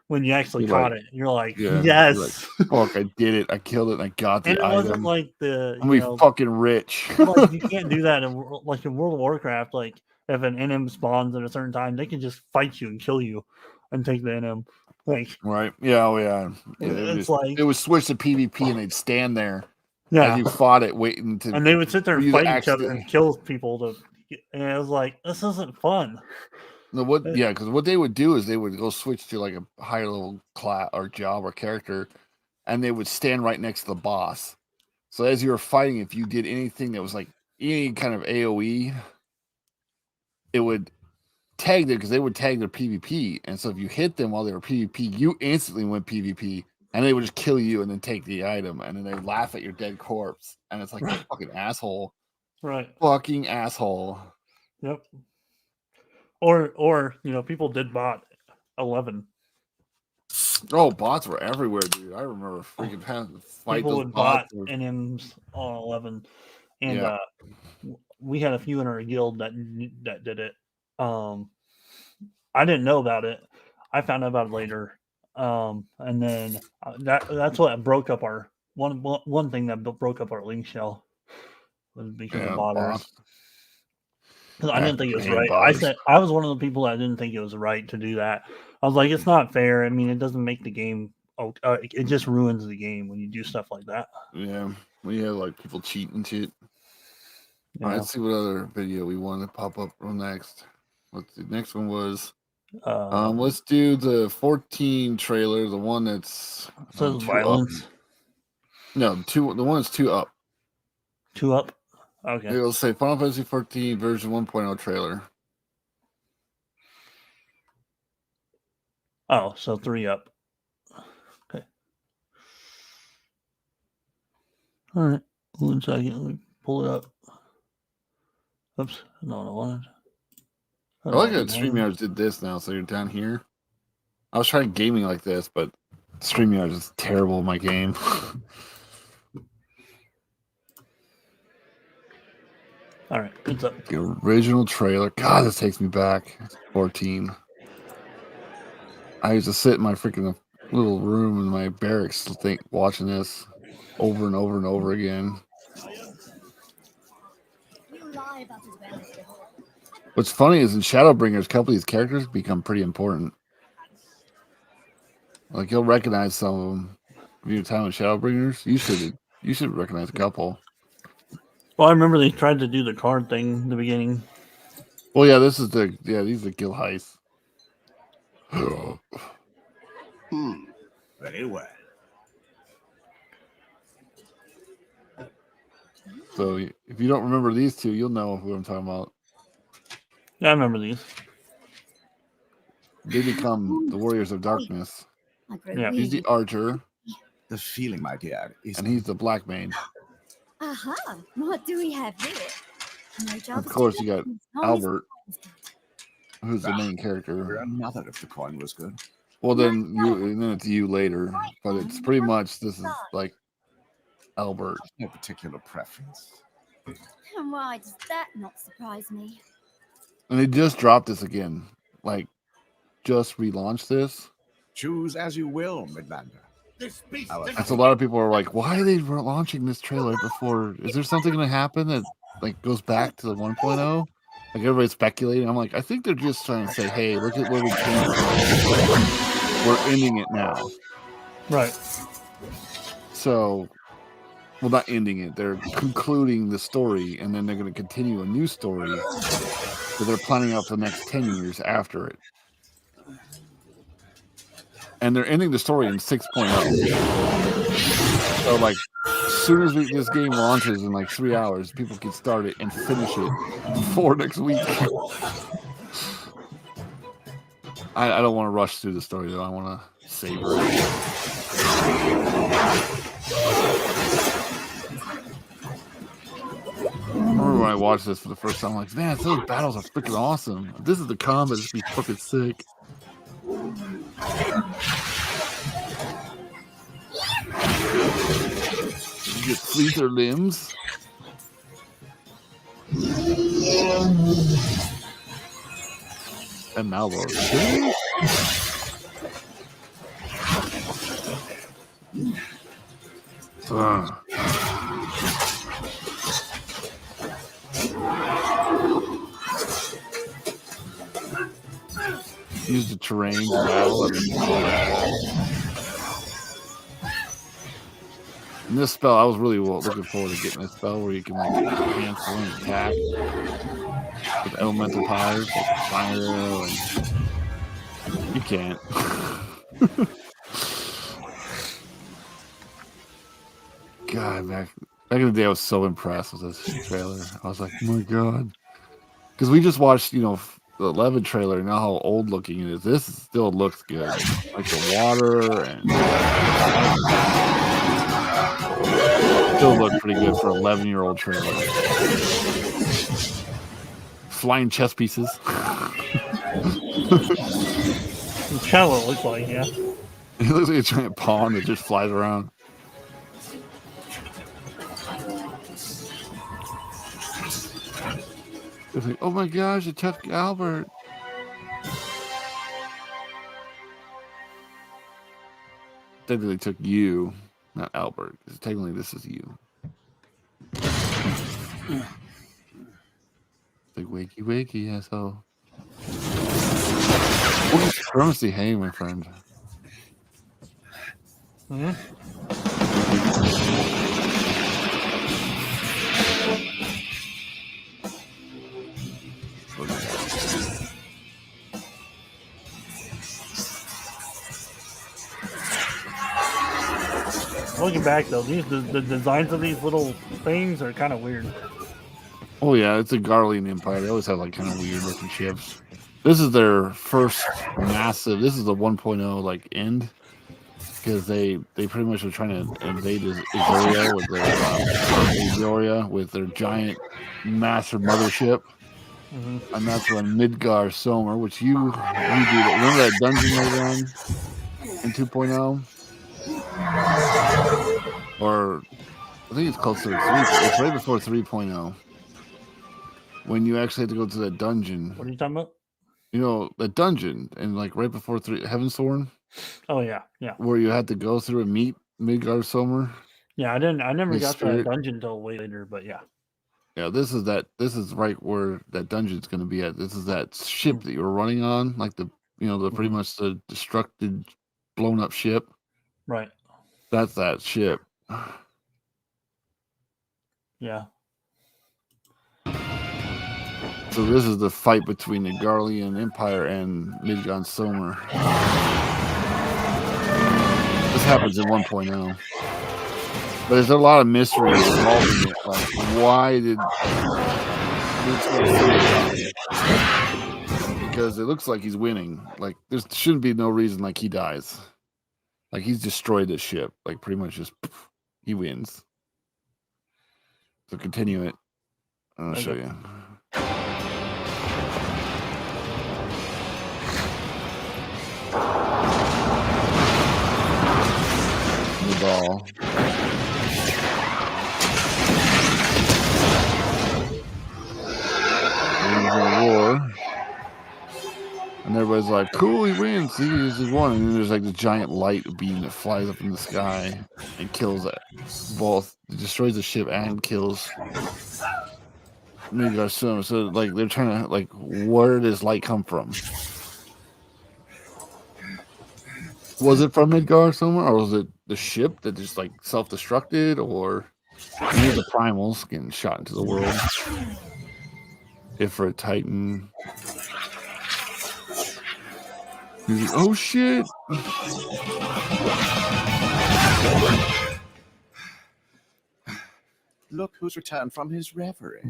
when you actually You're caught like, it. You're like, yeah, you're like, yes. fuck, I did it. I killed it. And I got And the it wasn't item. like the I'm gonna be fucking rich. like you can't do that in like in World of Warcraft. Like if an NM spawns at a certain time, they can just fight you and kill you and take the NM. Like Right? Yeah. Oh yeah. Yeah. it's like It would switch to PvP, and they'd stand there as yeah, you fought it, waiting to and they would sit there and use fight each other accident. and kill people and it was like this isn't fun. No, what? Yeah, because what they would do is they would go switch to like a higher level class or job or character, and they would stand right next to the boss. So as you were fighting, if you did anything that was like any kind of AOE, it would tag them because they would tag their PvP. And so if you hit them while they were PvP, you instantly went PvP, and they would just kill you and then take the item, and then they laugh at your dead corpse. And it's like, you fucking asshole. Right. Fucking asshole. Yep. Or people did bot 11. Oh, bots were everywhere, dude. I remember freaking having to fight People those would bots. bot NMs on 11, and Yeah. we had a few in our guild that did it. I didn't know about it. I found out about it later. And then that's what broke up our one thing that broke up our link shell was because of Yeah, botters. bots. Because I didn't think it was Hate right. botters. I was one of the people that didn't think it was right to do that. I was like, it's not fair. I mean, it doesn't make the game. It just ruins the game when you do stuff like that. Yeah. We had like people cheat and shit. Yeah. All right, let's see what other video we want to pop up on next. What's the next one was? Let's do the 14 trailer, the one that's says violence. No, the one that's 2 up. 2 up. Okay. It'll say Final Fantasy 14 version 1.0 trailer. Oh, so 3 up. Okay. All right. 1 second. Let me pull it up. Oops. No, I wanted. I like that StreamYards did this now, so you're down here. I was trying gaming like this, but StreamYards is terrible at my game. All right, it's up. The original trailer. God, this takes me back. 14. I used to sit in my freaking little room in my barracks watching this over and over and over again. What's funny is in Shadowbringers, a couple of these characters become pretty important. Like you'll recognize some of them. If your time in Shadowbringers, you should recognize a couple. Well, I remember they tried to do the card thing in the beginning. Well, yeah, these are Gil Heist. Very well. So if you don't remember these two, you'll know who I'm talking about. Yeah, I remember these. They become the Warriors of Darkness. Yeah. He's the Archer. The feeling, my dear, is... And he's the Black Mane. Aha! What do we have here? My job Of course, you got Albert. who's the main character. Another if the coin was good. Well, then it's you later, but it's pretty much this is like Albert. No particular preference. And why does that not surprise me? And they just dropped this again, like just relaunched this. Choose as you will, Midlander. And so a lot of people are like, why are they launching this trailer before? Is there something going to happen that like goes back to the 1.0? Like everybody's speculating. I'm like, I think they're just trying to say, hey, look at where we came from. We're ending it now. Right. So, well, not ending it. They're concluding the story, and then they're going to continue a new story. So they're planning out the next 10 years after it. And they're ending the story in 6.0. So, like, as soon as this game launches in like 3 hours, people can start it and finish it before next week. I don't want to rush through the story, though. I want to savor it. I remember when I watched this for the first time, I'm like, man, those battles are freaking awesome. This is the combat, it's gonna be fucking sick. You get fleet their limbs. And Malvo. Use the terrain to battle. And this spell, I was really looking forward to getting this spell where you can like cancel and attack with elemental powers like fire arrow, and you can't. God, back in the day, I was so impressed with this trailer. I was like, oh my god, because we just watched, the 11 trailer, and now how old looking it is. This still looks good, like the water and still look pretty good for an 11-year-old trailer. Flying chess pieces. It's kind of what it looks like, yeah. It looks like a giant pawn that just flies around. It's like, oh my gosh, it took Albert. Technically took you, not Albert. Technically, this is you. Like, wakey, wakey, asshole. What is supremacy? Hey, my friend. Mm-hmm. Looking back though, the designs of these little things are kind of weird. Oh yeah, it's a Garlean Empire. They always have like kind of weird looking ships. This is their first massive. This is the 1.0 like end, because they pretty much are trying to invade Azoria with their giant massive mothership. Mm-hmm. And that's when Midgar Somer, which you do. Remember that dungeon later on in 2.0? Or I think it's close to 3. It's right before 3.0. When you actually had to go to that dungeon. What are you talking about? The dungeon, and like right before Heaventhorn. Oh yeah. Where you had to go through and meet Midgar Somer. Yeah, I never His got to spirit. that dungeon until way later, but yeah. Yeah, this is right where that dungeon's going to be at. This is that ship that you were running on, like the pretty much the destructed, blown up ship. Right. That's that ship. Yeah. So this is the fight between the Garlean Empire and Midgar Somer. This happens in 1.0. But there's a lot of mystery involving it. Like, why did because it looks like he's winning. Like, there shouldn't be no reason like he dies. Like, he's destroyed this ship. Like, pretty much just he wins. So continue it. I'll show you. all. There's a war. And everybody's like, cool, he wins. See, he won. And then there's like this giant light beam that flies up in the sky and kills both. It destroys the ship and kills Midgar Sum. So, like, they're trying to, like, where does light come from? Was it from Midgar somewhere? Or was it the ship that just, like, self-destructed? Or maybe the primals getting shot into the world? Ifrit Titan. He's like, oh shit! Look who's returned from his reverie.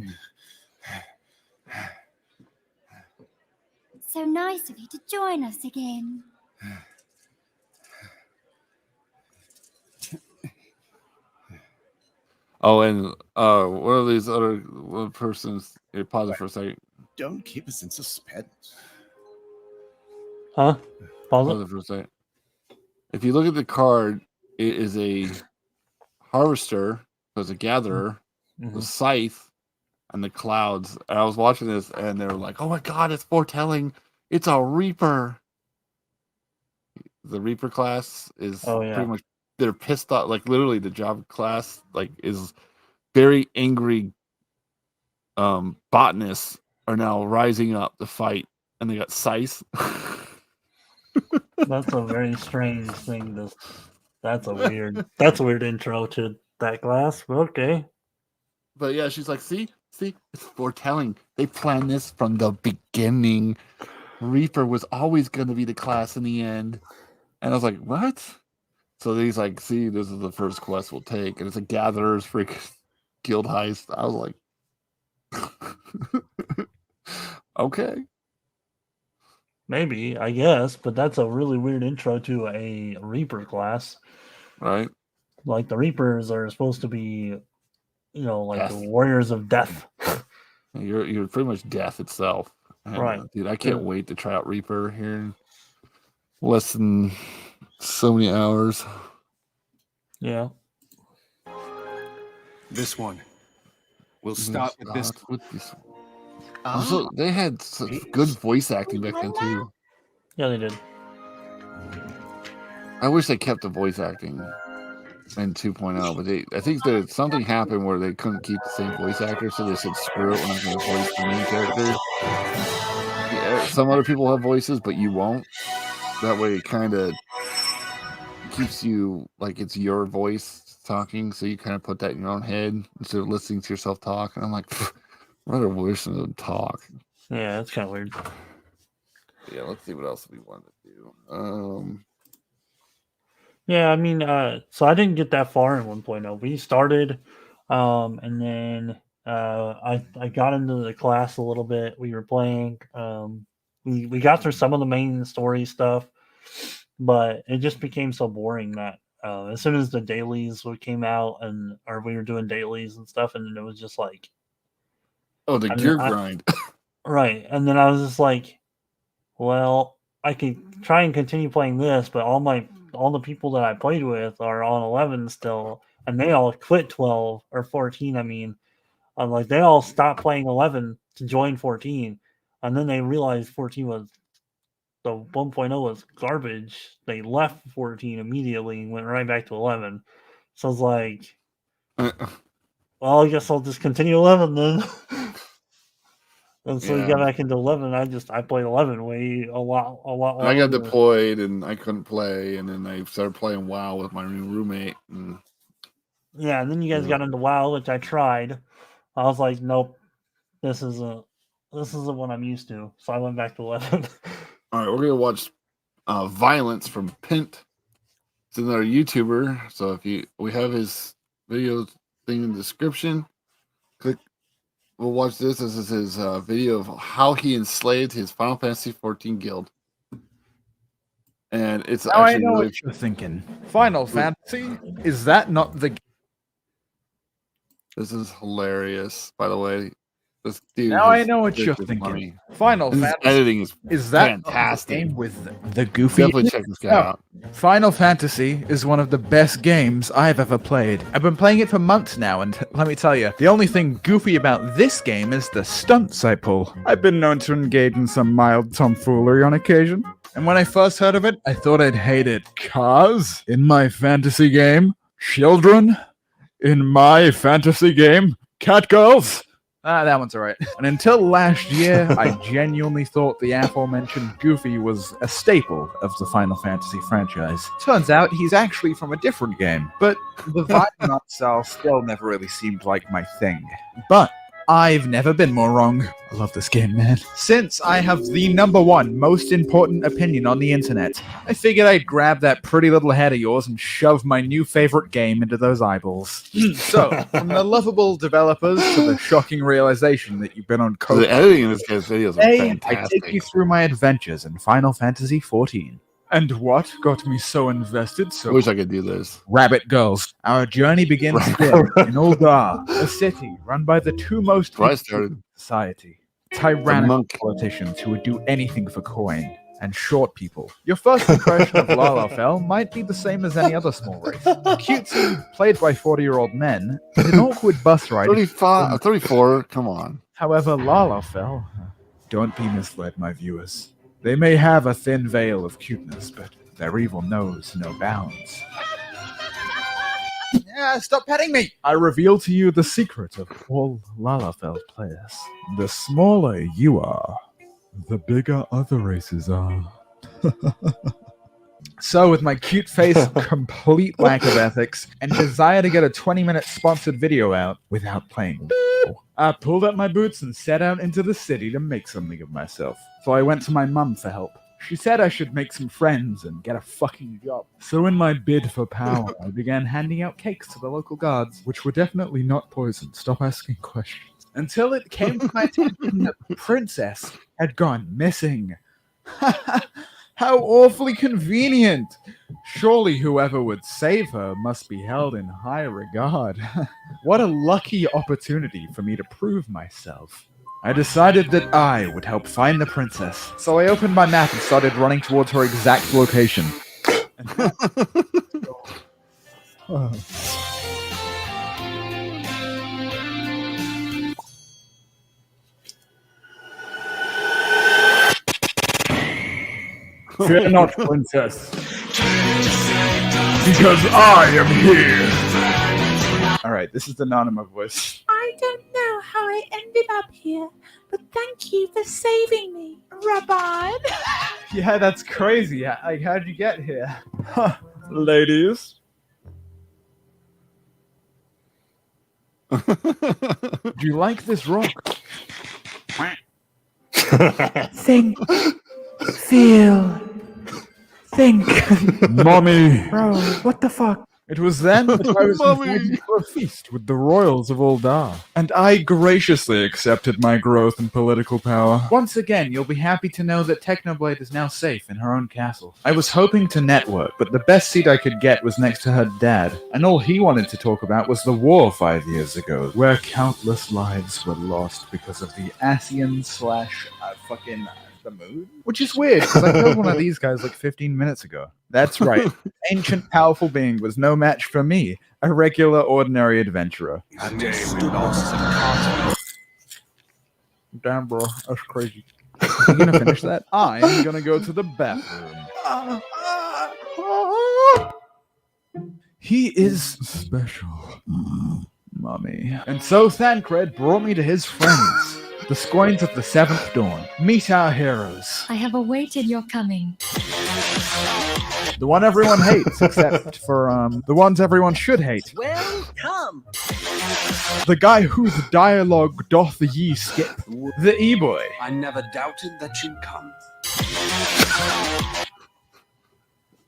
It's so nice of you to join us again. Oh, and one of these other persons. Here, pause it for a second. Don't keep us in suspense. Huh? Pause Pause it. it for a second. If you look at the card, it is a harvester, so it's a gatherer, the scythe, and the clouds. And I was watching this, and they were like, "Oh my god, it's foretelling! It's a reaper." The reaper class is pretty much they're pissed off. Like literally, the job class like is very angry. Botanists are now rising up to fight, and they got scythe. That's a very strange thing. That's a weird intro to that class. But okay. But yeah, she's like, see, it's foretelling. They planned this from the beginning. Reaper was always going to be the class in the end. And I was like, what? So he's like, see, this is the first quest we'll take. And it's a gatherer's freaking guild heist. I was like, okay. Maybe, I guess, but that's a really weird intro to a Reaper class. Right. Like the Reapers are supposed to be, like Death. the warriors of death. You're pretty much death itself. And, right. Dude, I can't wait to try out Reaper here in less than so many hours. Yeah. This one. We'll start with this. Also, they had such good voice acting back then too. Yeah, they did. I wish they kept the voice acting in 2.0, but I think that something happened where they couldn't keep the same voice actor, so they said, "Screw it, we're not going to voice the main character." Yeah, some other people have voices, but you won't. That way, it kind of keeps you like it's your voice talking, so you kind of put that in your own head instead of listening to yourself talk. And I'm like, rather listen to them talk. Yeah, that's kind of weird. Yeah, let's see what else we want to do. Yeah, I mean, so I didn't get that far in 1.0. We started, and then I got into the class a little bit. We were playing. We got through some of the main story stuff, but it just became so boring that as soon as the dailies came out or we were doing dailies and stuff, and then it was just like, oh, the gear grind. Right, and then I was just like, well, I could try and continue playing this, but all the people that I played with are on 11 still, and they all quit 12 or 14. I mean, like they all stopped playing 11 to join 14, and then they realized 14 was the 1.0 was garbage. They left 14 immediately and went right back to 11. So I was like, well, I guess I'll just continue 11 then. And so you got back into 11. I played 11 a lot longer. I got deployed and I couldn't play, and then I started playing WoW with my new roommate. And yeah, and then you guys got into WoW, which I tried. I was like, nope, this isn't what I'm used to. So I went back to 11. All right, we're gonna watch Violence from Pint. It's another YouTuber. So we have his video thing in the description. Click. We'll watch this. This is his video of how he enslaved his Final Fantasy 14 guild. And it's now actually I know really what you're thinking. Final Fantasy? Is that not the... This is hilarious, by the way. This dude Now I has know what you're good thinking. money. Final And his Fantasy. editing Is that not the fantastic. game with the goofy? Definitely check this guy No. out. Final Fantasy is one of the best games I've ever played. I've been playing it for months now, and let me tell you, the only thing goofy about this game is the stunts I pull. I've been known to engage in some mild tomfoolery on occasion. And when I first heard of it, I thought I'd hate it. 'Cause in my fantasy game, children, in my fantasy game, catgirls. That one's alright. And until last year, I genuinely thought the aforementioned Goofy was a staple of the Final Fantasy franchise. Turns out he's actually from a different game, but the vibe and art style still never really seemed like my thing. But I've never been more wrong. I love this game, man. Since I have the #1 most important opinion on the internet, I figured I'd grab that pretty little head of yours and shove my new favorite game into those eyeballs. So, from the lovable developers to the shocking realization that you've been on So code. the editing in this guy's videos are Today, I fantastic. take you through my adventures in Final Fantasy XIV. And what got me so invested? I wish I could do this. Rabbit Girls. Our journey begins here in Uldar, a city run by the two most That's where I hated started. in society. The Tyrannical monk. politicians who would do anything for coin, and short people. Your first impression of Lalafell might be the same as any other small race. Cutesy, played by 40-year-old men, and an awkward bus ride. 35, 34, come on. However, Lalafell, don't be misled, my viewers. They may have a thin veil of cuteness, but their evil knows no bounds. Yeah, stop petting me! I reveal to you the secret of all Lalafell players. The smaller you are, the bigger other races are. So, with my cute face, complete lack of ethics, and desire to get a 20-minute sponsored video out without playing, I pulled up my boots and set out into the city to make something of myself. So I went to my mum for help. She said I should make some friends and get a fucking job. So in my bid for power, I began handing out cakes to the local guards, which were definitely not poisoned. Stop asking questions. Until it came to my attention that the princess had gone missing. How awfully convenient! Surely whoever would save her must be held in high regard. What a lucky opportunity for me to prove myself. I decided that I would help find the princess, so I opened my map and started running towards her exact location. Fear not, princess, because I am here. Alright, this is the Nanima voice. I don't know how I ended up here, but thank you for saving me, Rabban. Yeah, that's crazy. Like, how'd you get here? Huh, ladies. Do you like this rock? Think. Feel. Think. Mommy. Bro, what the fuck? It was then that I was Mommy. invited to a feast with the royals of Uldar, and I graciously accepted my growth in political power. Once again, you'll be happy to know that Technoblade is now safe in her own castle. I was hoping to network, but the best seat I could get was next to her dad, and all he wanted to talk about was the war 5 years ago, where countless lives were lost because of the Asian / fucking... the mood? Which is weird, because I killed one of these guys like 15 minutes ago. That's right. Ancient, powerful being was no match for me, a regular, ordinary adventurer. Damn, bro. That's crazy. You gonna finish that? I'm gonna go to the bathroom. He is special. Mommy. And so Thancred brought me to his friends. The Scoins of the Seventh Dawn. Meet our heroes. I have awaited your coming. The one everyone hates, except for, the ones everyone should hate. Welcome. The guy whose dialogue doth ye skip. The E-boy. I never doubted that you'd come.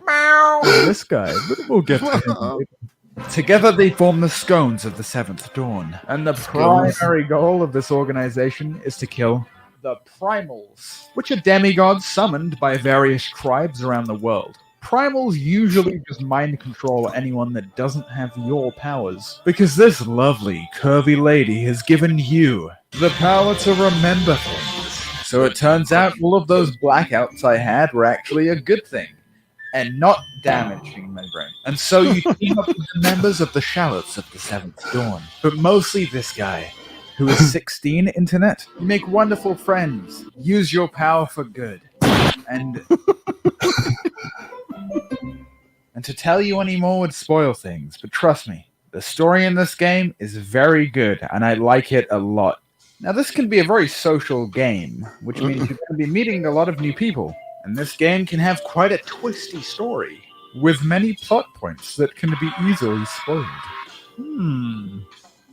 And this guy, but we'll get to him later. Together they form the Scones of the Seventh Dawn, and the primary goal of this organization is to kill the Primals, which are demigods summoned by various tribes around the world. Primals usually just mind control anyone that doesn't have your powers. Because this lovely, curvy lady has given you the power to remember things. So it turns out all of those blackouts I had were actually a good thing, and not damaging my brain. And so you team up with the members of the Shallots of the Seventh Dawn, but mostly this guy, who is 16, Internet. You make wonderful friends. Use your power for good. And to tell you any more would spoil things, but trust me, the story in this game is very good, and I like it a lot. Now, this can be a very social game, which means you're going to be meeting a lot of new people, and this game can have quite a twisty story, with many plot points that can be easily spoiled.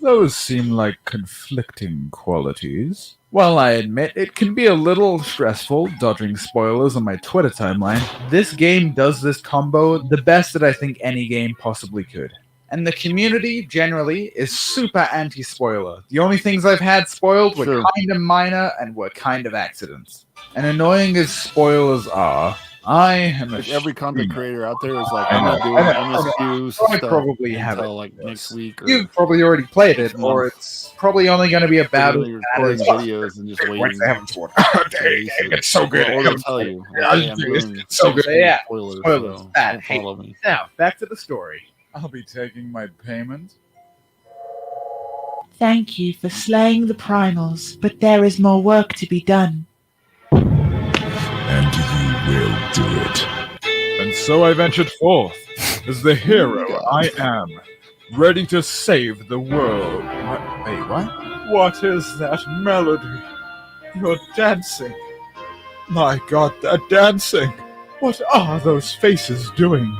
Those seem like conflicting qualities. While I admit it can be a little stressful dodging spoilers on my Twitter timeline, this game does this combo the best that I think any game possibly could. And the community, generally, is super anti-spoiler. The only things I've had spoiled were kind of minor and were kind of accidents. And annoying as spoilers are, I am like every content creator out there is like, I I'm not know. doing MSQs I stuff probably have until it. like next week. Or You've probably already played it, or it's probably only going to be about as bad as videos and just waiting. It's so good. Or they'll tell you. It's so good. Yeah. Spoilers. So bad. Don't follow me. Now, back to the story. I'll be taking my payment. Thank you for slaying the primals, but there is more work to be done. And you will do it. And so I ventured forth, as the hero I am, ready to save the world. Wait, what? What is that melody? You're dancing. My God, they're dancing. What are those faces doing?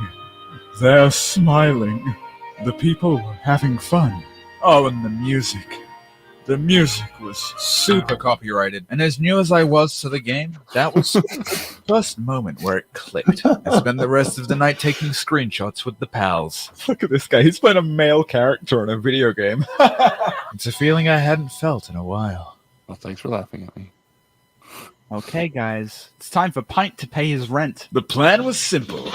They're smiling. The people were having fun. Oh, and the music. The music was super copyrighted. And as new as I was to the game, that was the first moment where it clicked. I spent the rest of the night taking screenshots with the pals. Look at this guy. He's playing a male character in a video game. It's a feeling I hadn't felt in a while. Well, thanks for laughing at me. Okay, guys, it's time for Pint to pay his rent. The plan was simple.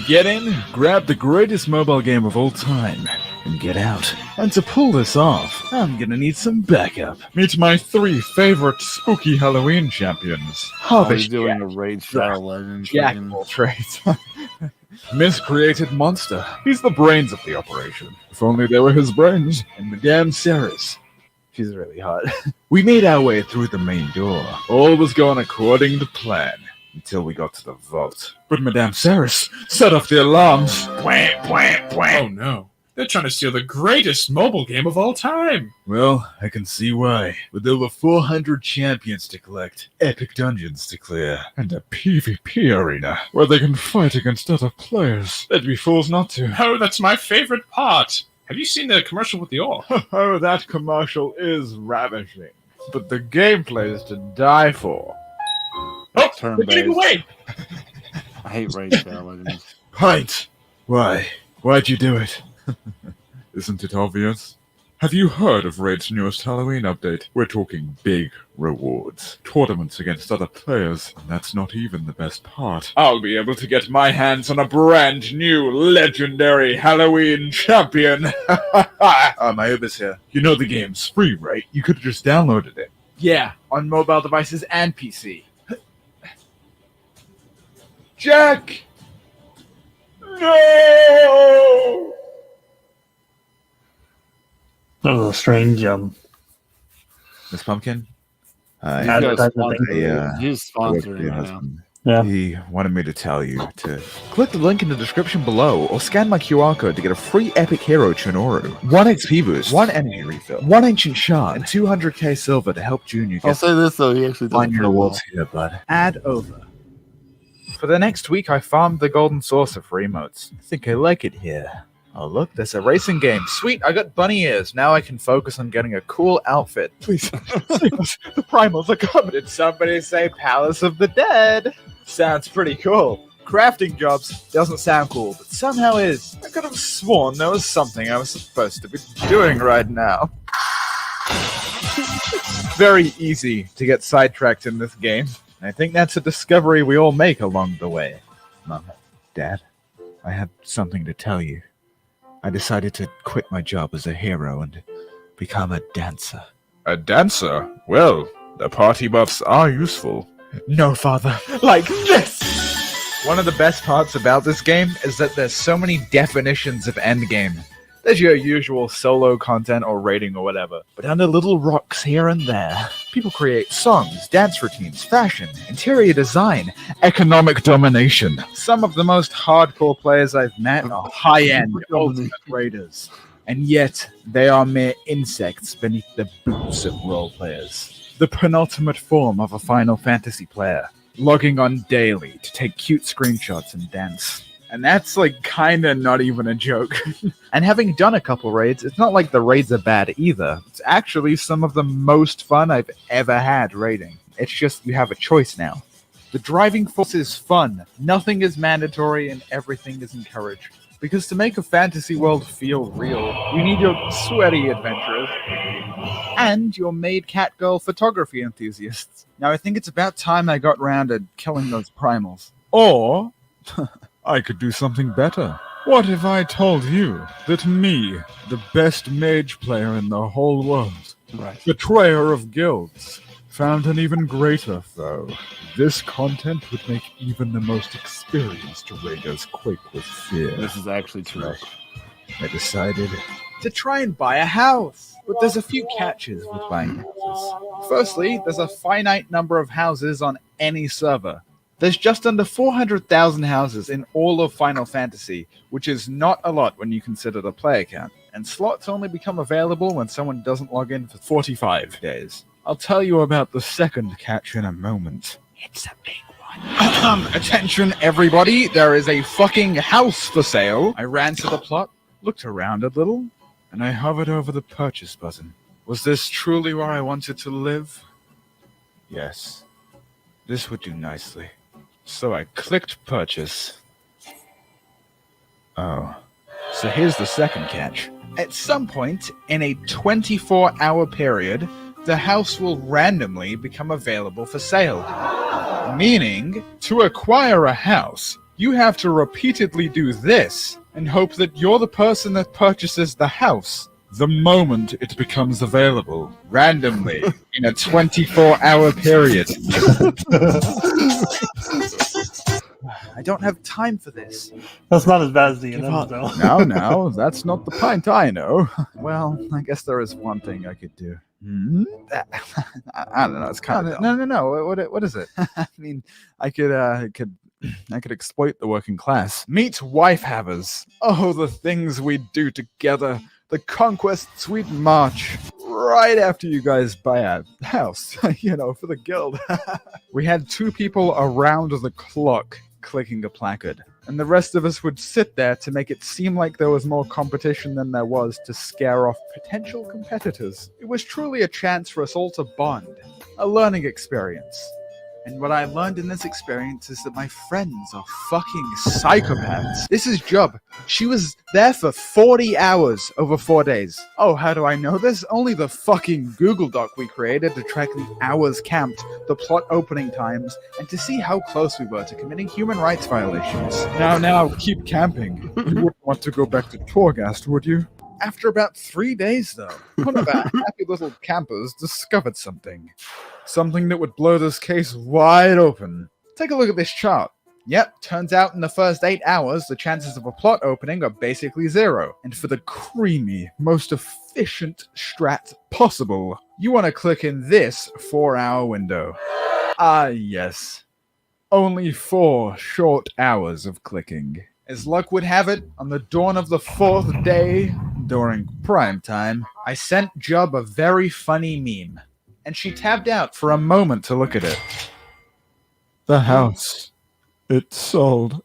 Get in, grab the greatest mobile game of all time, and get out. And to pull this off, I'm gonna need some backup. Meet my 3 favorite spooky Halloween champions. He's doing a Raid Shadow Legends. Jack of all trades. Miscreated Monster. He's the brains of the operation. If only they were his brains. And Madame Ceres. She's really hot. We made our way through the main door. All was going according to plan until we got to the vault. But Madame Ceres set off the alarms. Oh no. They're trying to steal the greatest mobile game of all time. Well, I can see why. With over 400 champions to collect, epic dungeons to clear, and a PvP arena where they can fight against other players, they'd be fools not to. Oh, that's my favorite part. Have you seen the commercial with the orc? Oh, that commercial is ravishing. But the gameplay is to die for. Oh, Turn they're getting away! I hate Raid Shadow Legends. Pint! Why? Why'd you do it? Isn't it obvious? Have you heard of Raid's newest Halloween update? We're talking big rewards. Tournaments against other players. And that's not even the best part. I'll be able to get my hands on a brand new legendary Halloween champion. My Uber's here. You know the game's free, right? You could have just downloaded it. Yeah, on mobile devices and PC. Jack! No! That was a strange Miss Pumpkin? He's sponsoring right now. Yeah. He wanted me to tell you to click the link in the description below or scan my QR code to get a free epic hero Chinoru, 1 XP boost, 1 energy refill, 1 ancient shard, and 200k silver to help Junior I'll get say this though, he actually find does your rewards here, bud. Add over. For the next week, I farmed the golden saucer for emotes. I think I like it here. Oh, look, there's a racing game. Sweet, I got bunny ears. Now I can focus on getting a cool outfit. Please, the primals are coming. Did somebody say Palace of the Dead? Sounds pretty cool. Crafting jobs doesn't sound cool, but somehow is. I could have sworn there was something I was supposed to be doing right now. It's very easy to get sidetracked in this game. I think that's a discovery we all make along the way. Mom. Dad, I have something to tell you. I decided to quit my job as a hero and become a dancer. A dancer? Well, the party buffs are useful. No, Father. Like this! One of the best parts about this game is that there's so many definitions of endgame. There's your usual solo content or raiding or whatever, but under little rocks here and there, people create songs, dance routines, fashion, interior design, economic domination. Some of the most hardcore players I've met are high-end, ultimate raiders, and yet they are mere insects beneath the boots of role players. The penultimate form of a Final Fantasy player, logging on daily to take cute screenshots and dance. And that's like kinda not even a joke. And having done a couple raids, it's not like the raids are bad either. It's actually some of the most fun I've ever had raiding. It's just you have a choice now. The driving force is fun, nothing is mandatory, and everything is encouraged. Because to make a fantasy world feel real, you need your sweaty adventurers and your maid catgirl photography enthusiasts. Now I think it's about time I got round to killing those primals. Or I could do something better. What if I told you that me, the best mage player in the whole world, betrayer of guilds, found an even greater foe? This content would make even the most experienced raiders quake with fear. This is actually true. I decided to try and buy a house. But there's a few catches with buying houses. Firstly, there's a finite number of houses on any server. There's just under 400,000 houses in all of Final Fantasy, which is not a lot when you consider the player count. And slots only become available when someone doesn't log in for 45 days. I'll tell you about the second catch in a moment. It's a big one. Attention everybody, there is a fucking house for sale. I ran to the plot, looked around a little, and I hovered over the purchase button. Was this truly where I wanted to live? Yes. This would do nicely. So I clicked purchase. Oh. So here's the second catch. At some point in a 24-hour period, the house will randomly become available for sale. Meaning, to acquire a house, you have to repeatedly do this and hope that you're the person that purchases the house the moment it becomes available, randomly, in a 24-hour period. I don't have time for this. That's not as bad as the end, though. No, that's not the pint I know. Well, I guess there is one thing I could do. I don't know. It's kind of no. What is it? I mean, I could exploit the working class. Meet wife havers. Oh, the things we'd do together. The conquests we'd march. Right after you guys buy a house, for the guild. We had 2 people around the clock clicking a placard, and the rest of us would sit there to make it seem like there was more competition than there was to scare off potential competitors. It was truly a chance for us all to bond, a learning experience. And what I learned in this experience is that my friends are fucking psychopaths. This is Job. She was there for 40 hours over 4 days. Oh, how do I know this? Only the fucking Google Doc we created to track the hours camped, the plot opening times, and to see how close we were to committing human rights violations. Now, keep camping. You wouldn't want to go back to Torghast, would you? After about 3 days, though, one of our happy little campers discovered something. Something that would blow this case wide open. Take a look at this chart. Yep, turns out in the first 8 hours, the chances of a plot opening are basically 0. And for the creamy, most efficient strat possible, you want to click in this 4-hour window. Ah, yes. Only 4 short hours of clicking. As luck would have it, on the dawn of the 4th day, during prime time, I sent Job a very funny meme, and she tabbed out for a moment to look at it. The house. It sold.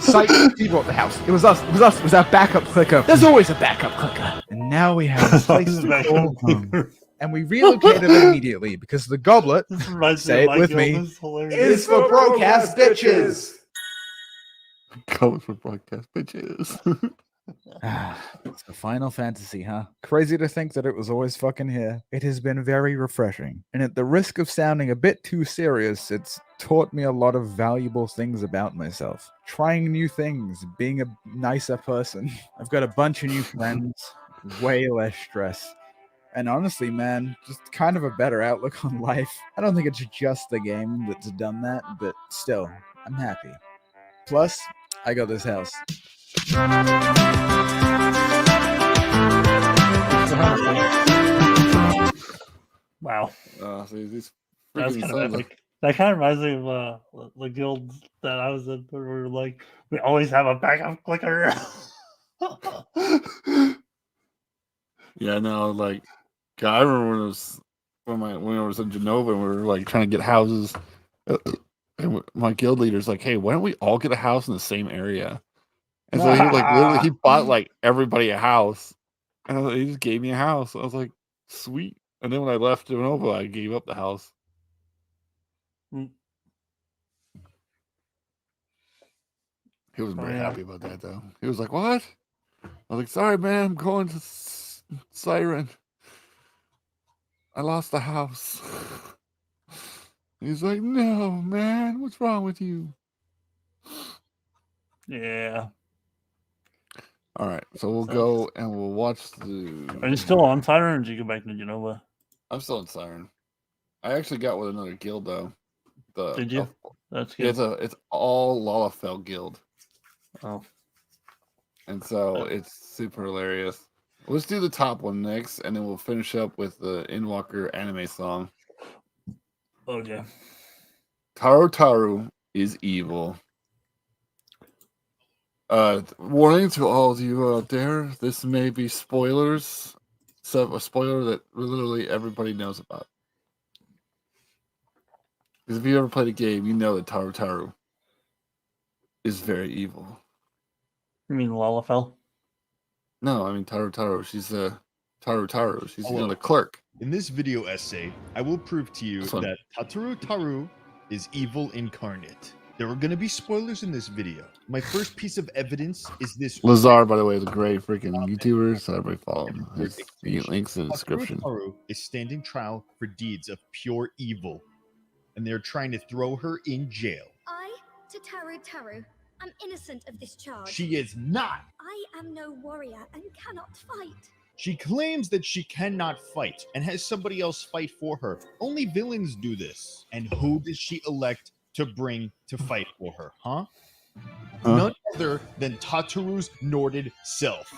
Psych, he bought the house. It was us. It was our backup clicker. There's always a backup clicker. And now we have a place to call home. And we relocated immediately because the goblet, say it with me, is for broadcast bitches. Going for broadcast bitches. It's a Final Fantasy, huh? Crazy to think that it was always fucking here. It has been very refreshing. And at the risk of sounding a bit too serious, it's taught me a lot of valuable things about myself. Trying new things, being a nicer person. I've got a bunch of new friends, way less stress. And honestly, man, just kind of a better outlook on life. I don't think it's just the game that's done that, but still, I'm happy. Plus, I got this house. Wow. See, these That's freaking kind of sons of- epic. That kind of reminds me of the guild that I was in, where we were like, we always have a backup clicker. Yeah, no, like, God, I remember when I was in Genova and we were like trying to get houses. And my guild leader's like, "Hey, why don't we all get a house in the same area?" And so he like literally he bought like everybody a house, and he just gave me a house. I was like, "Sweet." And then when I left Genova, I gave up the house. He wasn't very happy about that though. He was like, "What?" I was like, "Sorry, man, I'm going to Siren. I lost the house." He's like, "No, man, what's wrong with you?" Yeah. All right, so we'll go and we'll watch the. Are you still on Siren, or did you go back to Genova? I'm still in Siren. I actually got with another guild though. Did you? That's Yeah, good. it's all Lalafell guild. Oh. And so it's super hilarious. Let's do the top one next, and then we'll finish up with the Endwalker anime song. Okay. Taru Taru is evil. Warning to all of you out there, this may be spoilers. So a spoiler that literally everybody knows about. Because if you ever played a game, you know that Taru Taru is very evil. You mean Lalafell? No, I mean Taru Taru. She's Taru Taru. She's Hello. the clerk. In this video essay, I will prove to you that Taru Taru is evil incarnate. There are going to be spoilers in this video. My first piece of evidence is this. Lazar, by the way, is a great freaking YouTuber, so everybody follow him. His links in the description. Taru is standing trial for deeds of pure evil, and they're trying to throw her in jail. I, Tataru Taru, am innocent of this charge. She is not. I am no warrior and cannot fight. She claims that she cannot fight and has somebody else fight for her. Only villains do this. And who does she elect to bring to fight for her, huh? None other than Tataru's Norded self,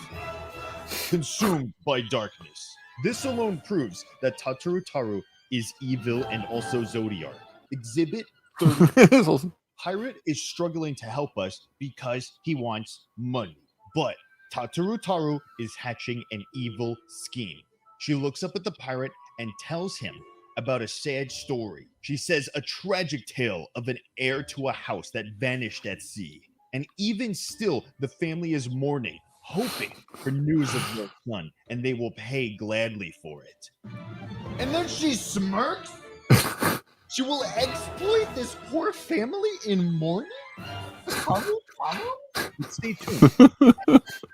consumed by darkness. This alone proves that Tataru Taru is evil and also Zodiac. Exhibit 30. Pirate is struggling to help us because he wants money. But Tataru Taru is hatching an evil scheme. She looks up at the pirate and tells him about a sad story. She says a tragic tale of an heir to a house that vanished at sea. And even still, the family is mourning, hoping for news of their son, and they will pay gladly for it. And then she smirks? She will exploit this poor family in mourning? Stay tuned.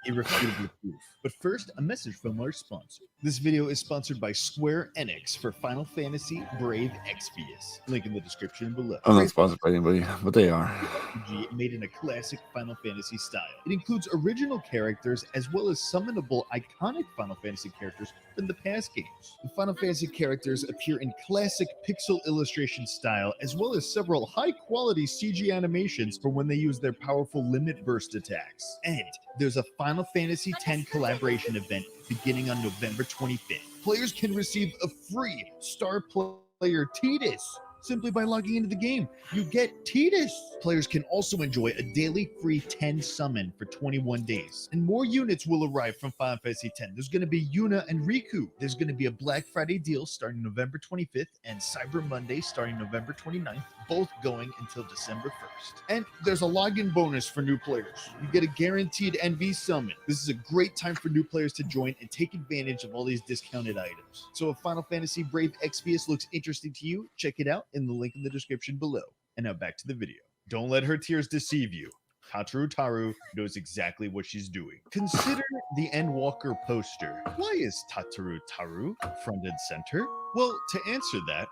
Irrefutable proof. But first, a message from our sponsor. This video is sponsored by Square Enix for Final Fantasy Brave Exvius. Link in the description below. I'm not sponsored by anybody, but they are. RPG made in a classic Final Fantasy style. It includes original characters as well as summonable iconic Final Fantasy characters from the past games. The Final Fantasy characters appear in classic pixel illustration style as well as several high-quality CG animations for when they use their powerful limit burst attacks. And there's a Final Fantasy X collaboration event beginning on November 25th. Players can receive a free star player Tidus simply by logging into the game. You get Tidus. Players can also enjoy a daily free 10 summon for 21 days. And more units will arrive from Final Fantasy X. There's going to be Yuna and Riku. There's going to be a Black Friday deal starting November 25th and Cyber Monday starting November 29th, both going until December 1st. And there's a login bonus for new players. You get a guaranteed NV summon. This is a great time for new players to join and take advantage of all these discounted items. So if Final Fantasy Brave Exvius looks interesting to you, check it out in the link in the description below. And now back to the video. Don't let her tears deceive you. Tataru Taru knows exactly what she's doing. Consider the Endwalker poster. Why is Tataru Taru front and center? Well, to answer that,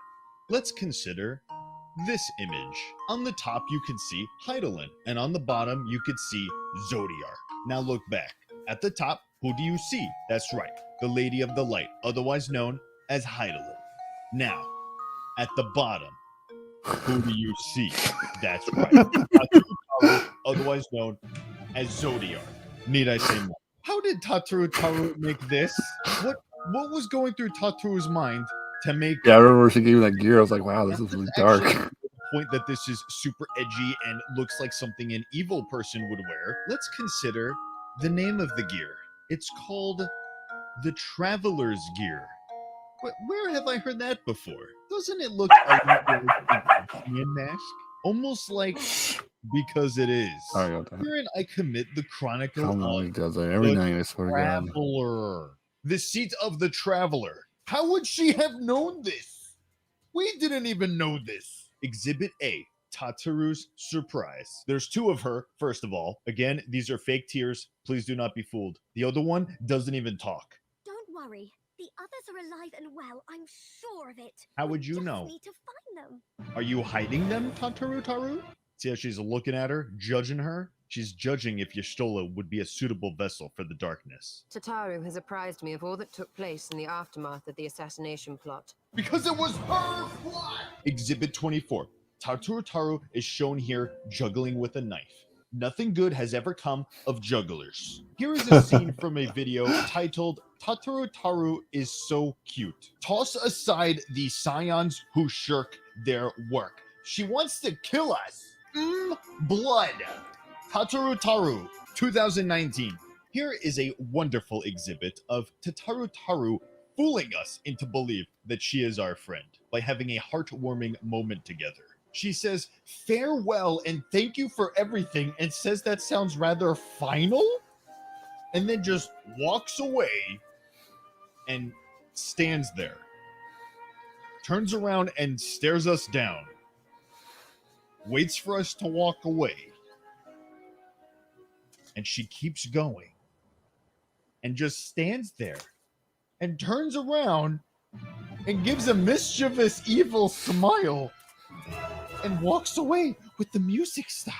let's consider this image. On the top, you can see Heidelin, and on the bottom, you could see Zodiark. Now look back. At the top, who do you see? That's right, the Lady of the Light, otherwise known as Heidelin. Now, at the bottom, who do you see? That's right, Tataru, otherwise known as Zodiark. Need I say more? How did Tataru make this? What was going through Tataru's mind to make? Yeah, I remember she gave me that gear. I was like, wow, this is really dark. The point that this is super edgy and looks like something an evil person would wear. Let's consider the name of the gear. It's called the Traveler's Gear. But where have I heard that before? Doesn't it look a lot like a Batman mask? Almost like Because It Is. Herein I commit the chronicle of does that every night, I swear to God. Traveler. The seat of the Traveler. How would she have known this? We didn't even know this. Exhibit A, Tataru's surprise. There's two of her, first of all. Again, these are fake tears. Please do not be fooled. The other one doesn't even talk. Don't worry. The others are alive and well. I'm sure of it. How would you Just know? need to find them. Are you hiding them, Taru? See how she's looking at her, judging her? She's judging if Y'shtola would be a suitable vessel for the darkness. Tataru has apprised me of all that took place in the aftermath of the assassination plot. Because it was her plot! Exhibit 24. Tataru is shown here juggling with a knife. Nothing good has ever come of jugglers. Here is a scene from a video titled Tataru is so cute. Toss aside the scions who shirk their work. She wants to kill us. Blood. Tataru, 2019. Here is a wonderful exhibit of Tataru fooling us into believe that she is our friend by having a heartwarming moment together. She says, farewell and thank you for everything, and says that sounds rather final, and then just walks away and stands there. Turns around and stares us down. Waits for us to walk away. And she keeps going. And just stands there. And turns around and gives a mischievous, evil smile. And walks away with the music stopped.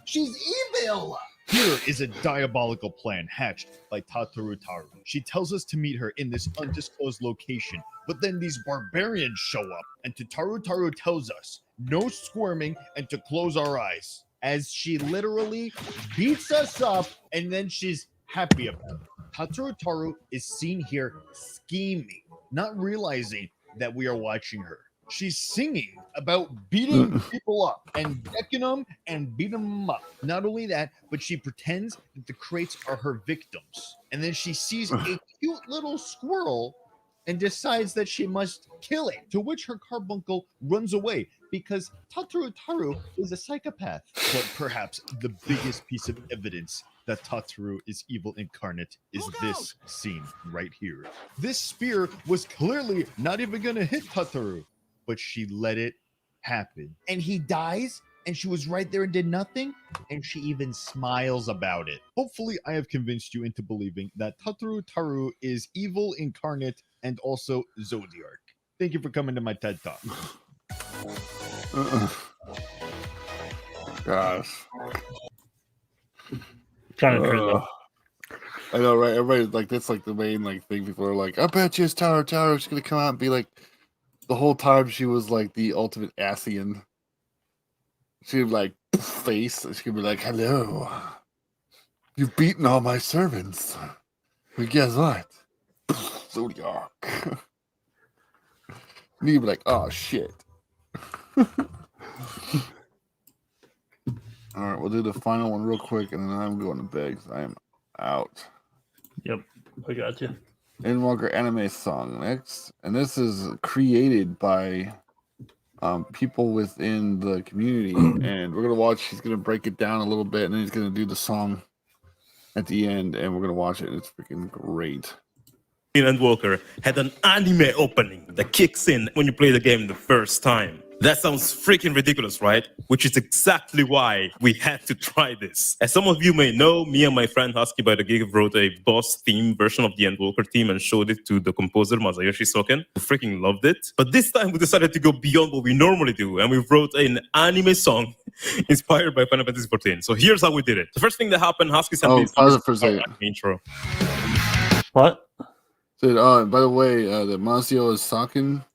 She's evil! Here is a diabolical plan hatched by Tataru. She tells us to meet her in this undisclosed location, but then these barbarians show up, and Tataru tells us no squirming and to close our eyes, as she literally beats us up, and then she's happy about it. Tataru is seen here scheming, not realizing that we are watching her. She's singing about beating people up and decking them and beating them up. Not only that, but she pretends that the crates are her victims. And then she sees a cute little squirrel and decides that she must kill it. To which her carbuncle runs away because Tataru is a psychopath. But perhaps the biggest piece of evidence that Tataru is evil incarnate is this scene right here. This spear was clearly not even going to hit Tataru, but she let it happen. And he dies, and she was right there and did nothing, and she even smiles about it. Hopefully, I have convinced you into believing that Tataru is evil incarnate and also Zodiark. Thank you for coming to my TED Talk. Gosh. Kind of crazy. I know, right? Everybody like that's like the main like thing. People are like, I bet you it's Taro. She's gonna come out and be like, the whole time she was like the ultimate Asian. She'd like face. She'd be like, hello. You've beaten all my servants. But guess what? Zodiac. And you'd be like, oh shit. All right, we'll do the final one real quick, and then I'm going to bed because I am out. Yep, I got you. Endwalker anime song next, and this is created by people within the community, and we're gonna watch. He's gonna break it down a little bit, and then he's gonna do the song at the end, and we're gonna watch it. It's freaking great. Endwalker had an anime opening that kicks in when you play the game the first time. That sounds freaking ridiculous, right? Which is exactly why we had to try this. As some of you may know, me and my friend Husky by the Gig wrote a boss theme version of the Endwalker theme and showed it to the composer Masayoshi Soken, who freaking loved it. But this time we decided to go beyond what we normally do, and we wrote an anime song inspired by Final Fantasy XIV. So here's how we did it. The first thing that happened, Husky sent me pause it for a second. Intro. What? So, by the way, the Masio is Sakin,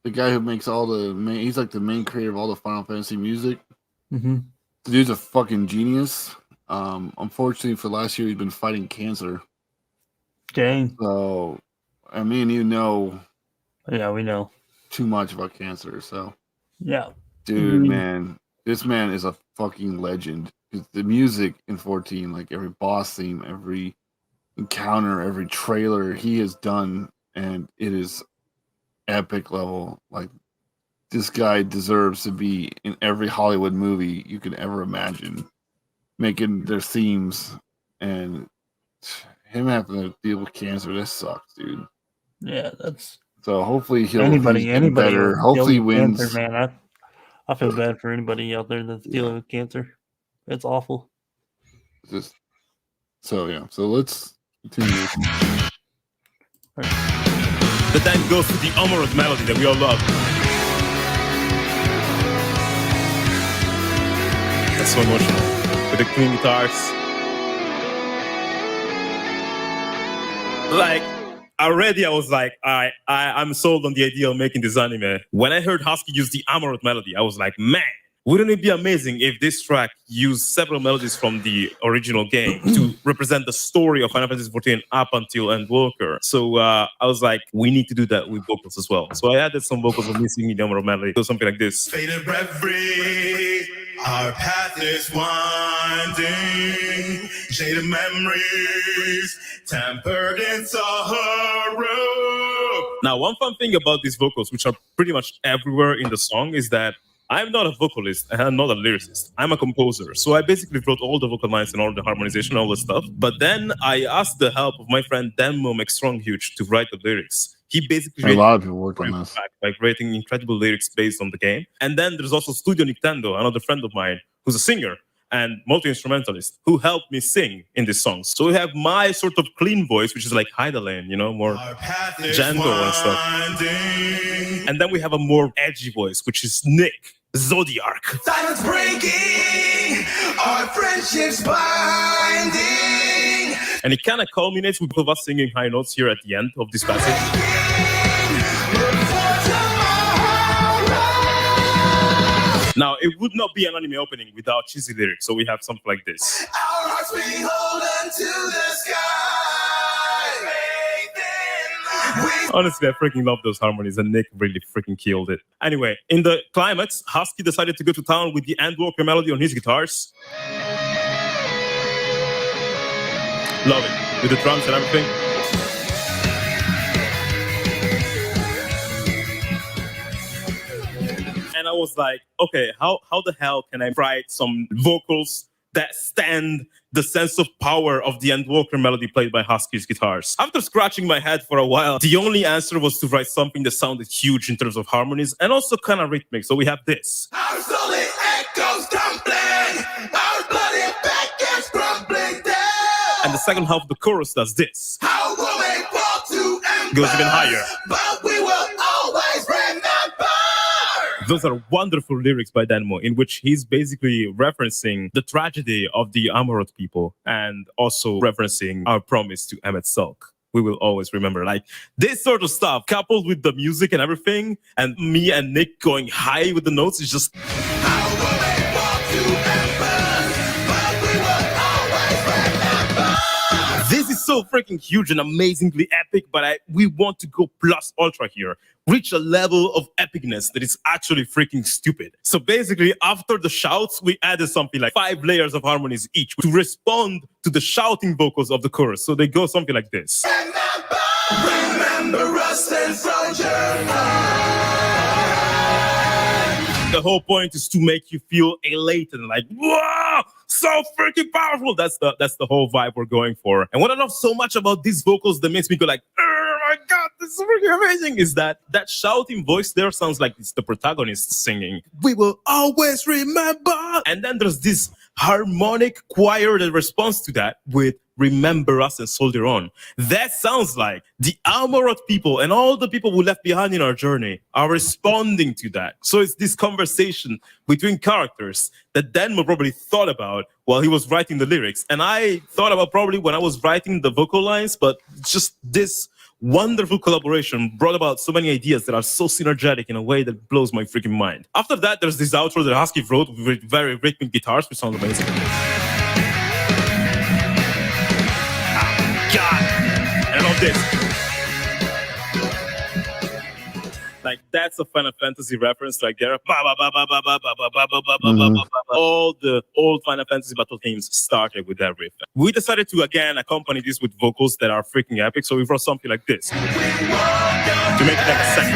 the guy who makes all the he's like the main creator of all the Final Fantasy music. Mm-hmm. The dude's a fucking genius. Unfortunately for last year, he's been fighting cancer. Dang. So, I mean, you know. Yeah, we know. Too much about cancer, so. Yeah. Dude, man. This man is a fucking legend. The music in 14, like every boss theme, every encounter, every trailer he has done, and it is epic level. Like, this guy deserves to be in every Hollywood movie you could ever imagine, making their themes. And him having to deal with cancer, this sucks, dude. Yeah, that's. So hopefully he's anybody better. Hopefully he wins. Cancer, man, I feel bad for anybody out there that's dealing with cancer. It's awful. So let's continue. The time goes to the Amorous melody that we all love. That's so emotional. With the clean guitars. Like, already I was like, I'm sold on the idea of making this anime. When I heard Husky use the Amorous melody, I was like, man, wouldn't it be amazing if this track used several melodies from the original game to represent the story of Final Fantasy XIV up until Endwalker? So I was like, we need to do that with vocals as well. So I added some vocals of me singing the Amorous melody. So something like this. Faded reverie, our path is winding. Jaded memories, tempered in sorrow. Now, one fun thing about these vocals, which are pretty much everywhere in the song, is that I'm not a vocalist and I'm not a lyricist. I'm a composer. So I basically wrote all the vocal lines and all the harmonization, all the stuff. But then I asked the help of my friend Denmo McStronghuge to write the lyrics. He basically a lot of people worked on this by creating incredible lyrics based on the game. And then there's also Studio Nintendo, another friend of mine, who's a singer and multi-instrumentalist, who helped me sing in this song. So we have my sort of clean voice, which is like Heidelin, you know, more gentle and stuff. And then we have a more edgy voice, which is Nick Zodiac. Silence breaking, our friendships binding. And it kind of culminates with both of us singing high notes here at the end of this passage. Now, it would not be an anime opening without cheesy lyrics, so we have something like this. Our hearts beholden to the sky. Honestly, I freaking love those harmonies, and Nick really freaking killed it. Anyway, in the climax, Husky decided to go to town with the Endwalker melody on his guitars. Love it. With the drums and everything. And I was like, okay, how the hell can I write some vocals that stand the sense of power of the Endwalker melody played by Husky's guitars? After scratching my head for a while, the only answer was to write something that sounded huge in terms of harmonies and also kind of rhythmic. So we have this. Our solid echoes tumbling, our bloody back is crumbling down. And the second half of the chorus does this. How will we fall to ember? Goes even higher. But we will always remember. Those are wonderful lyrics by Denmo, in which he's basically referencing the tragedy of the Amorot people and also referencing our promise to Emmet Sulk. We will always remember. Like, this sort of stuff, coupled with the music and everything, and me and Nick going high with the notes, is just... How will we fall to embers, but we will always remember. This is so freaking huge and amazingly epic, but we want to go plus ultra here. Reach a level of epicness that is actually freaking stupid. So basically, after the shouts, we added something like 5 layers of harmonies each to respond to the shouting vocals of the chorus. So they go something like this. Remember us and soldier. The whole point is to make you feel elated and like, wow, so freaking powerful. That's the whole vibe we're going for. And what I love so much about these vocals that makes me go like, oh my God, It's freaking amazing is that shouting voice there sounds like it's the protagonist singing. We will always remember. And then there's this harmonic choir that responds to that with remember us and soldier on. That sounds like the Almorot people and all the people we left behind in our journey are responding to that. So it's this conversation between characters that Denmo probably thought about while he was writing the lyrics. And I thought about probably when I was writing the vocal lines, but just this wonderful collaboration brought about so many ideas that are so synergetic in a way that blows my freaking mind. After that, there's this outro that Husky wrote with very rhythmic guitars, which sounds amazing. God, I love this. Like that's a Final Fantasy reference, like there. All the old Final Fantasy battle themes started with that riff. We decided to again accompany this with vocals that are freaking epic, so we wrote something like this to make it make sense.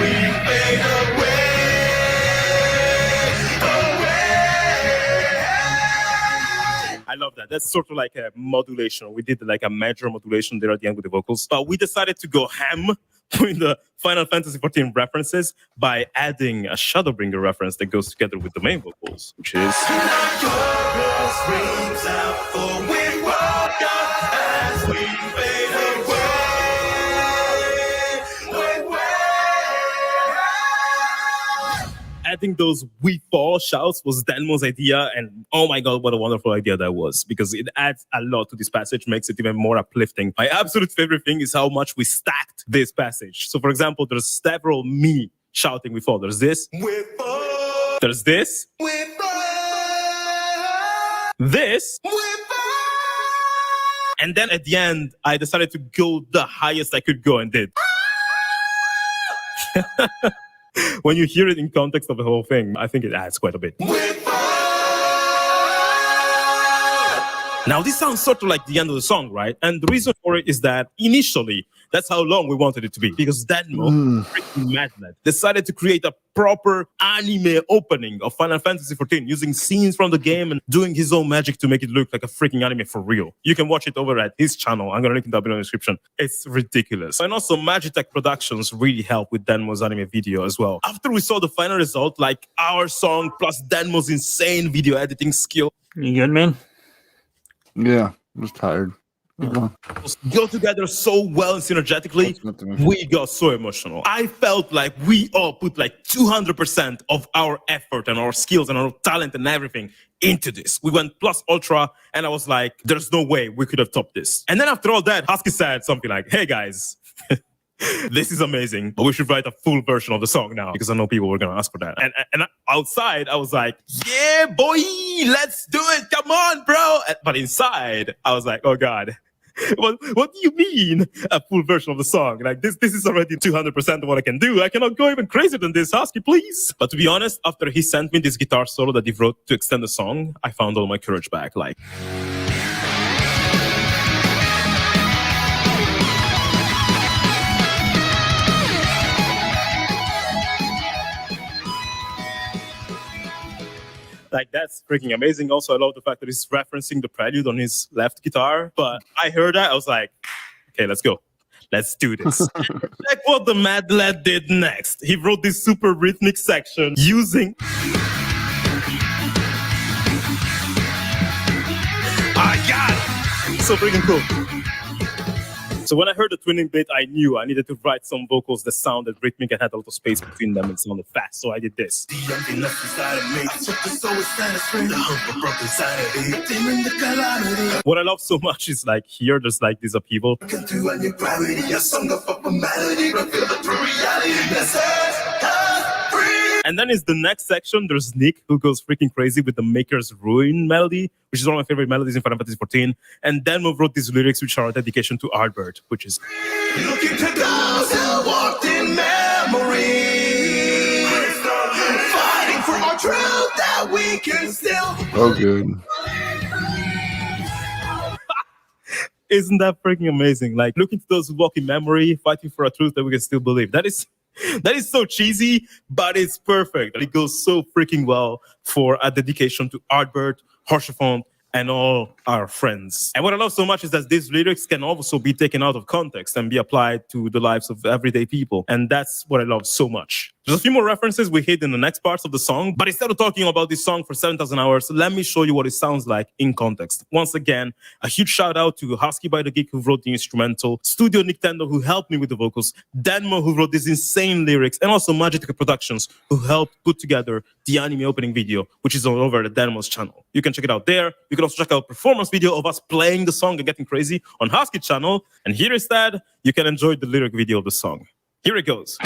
I love that. That's sort of like a modulation. We did like a major modulation there at the end with the vocals. But we decided to go ham with the Final Fantasy XIV references by adding a Shadowbringer reference that goes together with the main vocals, which is... Adding those "we fall" shouts was Denmo's idea, and oh my god, what a wonderful idea that was, because it adds a lot to this passage, makes it even more uplifting. My absolute favorite thing is how much we stacked this passage. So for example, there's several me shouting "we fall." There's this, "we fall." There's this, "we fall." This, "we fall." And then at the end, I decided to go the highest I could go and did. When you hear it in context of the whole thing, I think it adds quite a bit. Now, this sounds sort of like the end of the song, right? And the reason for it is that initially, that's how long we wanted it to be. Because Denmo, freaking Madlad, decided to create a proper anime opening of Final Fantasy XIV using scenes from the game and doing his own magic to make it look like a freaking anime for real. You can watch it over at his channel. I'm going to link it down below in the description. It's ridiculous. And also, Magitech Productions really helped with Denmo's anime video as well. After we saw the final result, like our song plus Denmo's insane video editing skill. You good, man? Yeah, I'm just tired. Go together so well and synergetically, we got so emotional. I felt like we all put like 200% of our effort and our skills and our talent and everything into this. We went plus ultra, and I was like, there's no way we could have topped this. And then after all that, Husky said something like, hey guys, this is amazing, but we should write a full version of the song now, because I know people were going to ask for that. And outside, I was like, yeah, boy, let's do it. Come on, bro. But inside, I was like, oh God. What do you mean a full version of the song? Like this is already 200% of what I can do. I cannot go even crazier than this, Husky, please. But to be honest, after he sent me this guitar solo that he wrote to extend the song, I found all my courage back. Like, that's freaking amazing. Also, I love the fact that he's referencing the prelude on his left guitar. But I heard that, I was like, okay, let's go. Let's do this. Check what the Mad Lad did next. He wrote this super rhythmic section using... I got it! So freaking cool. So when I heard the twinning bit, I knew I needed to write some vocals that sounded rhythmic and had a lot of space between them and sounded fast. So I did this. What I love so much is like here, there's like this upheaval. And then is the next section, there's Nick, who goes freaking crazy with the Maker's Ruin melody, which is one of my favorite melodies in Final Fantasy XIV. And Denmo wrote these lyrics, which are a dedication to Ardbert, which is... Looking to those who walked in memory, fighting for our truth that we can still... Oh, good. Isn't that freaking amazing? Like, looking to those who walk in memory, fighting for a truth that we can still believe. That is so cheesy, but it's perfect. It goes so freaking well for a dedication to Ardbert, Haurchefant, and all our friends. And what I love so much is that these lyrics can also be taken out of context and be applied to the lives of everyday people. And that's what I love so much. There's a few more references we hit in the next parts of the song, but instead of talking about this song for 7,000 hours, let me show you what it sounds like in context. Once again, a huge shout out to Husky by the Geek who wrote the instrumental, Studio Nintendo who helped me with the vocals, Denmo who wrote these insane lyrics, and also Magic Productions who helped put together the anime opening video, which is all over the Denmo's channel. You can check it out there. You can also check out a performance video of us playing the song and getting crazy on Husky channel. And here instead, you can enjoy the lyric video of the song. Here it goes.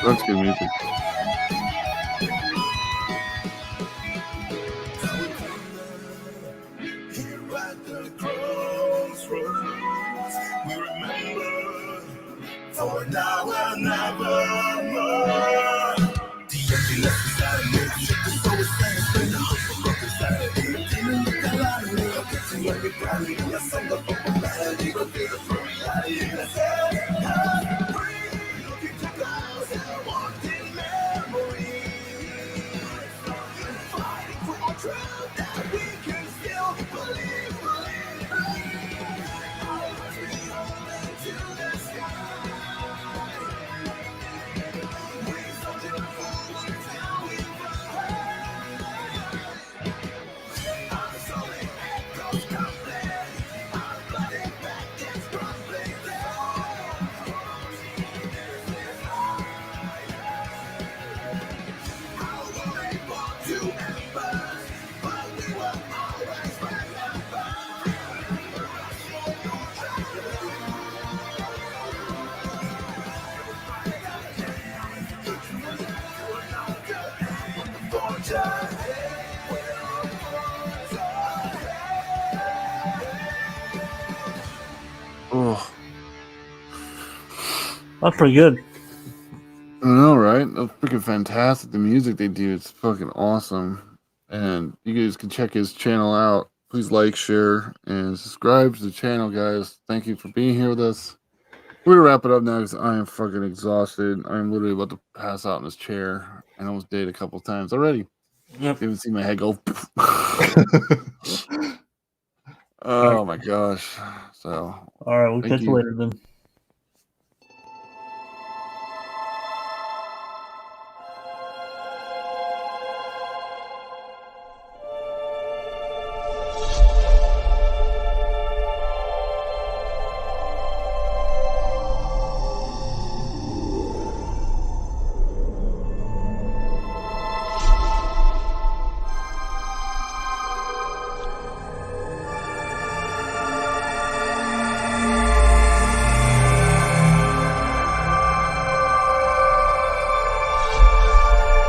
That's good music. For now and nevermore. The emptiness inside me, the soul is saying, spin the hook, look inside of me. Demon, look at me, I'm catching like a brownie. I sung the fucking melody, but feel it for reality. That's it, I'm free. Looking to clouds and wanting memory. Fighting for our truth that we can still believe. I'll free home into the sky. Oh, That's pretty good. I know, right? That's freaking fantastic. The music they do, it's fucking awesome. And you guys can check his channel out. Please like, share, and subscribe to the channel, guys. Thank you for being here with us. We're gonna wrap it up now because I am fucking exhausted. I'm literally about to pass out in this chair. I almost did a couple times already. Yep. You haven't seen my head go. Oh my gosh. So All right, we'll thank catch you later then.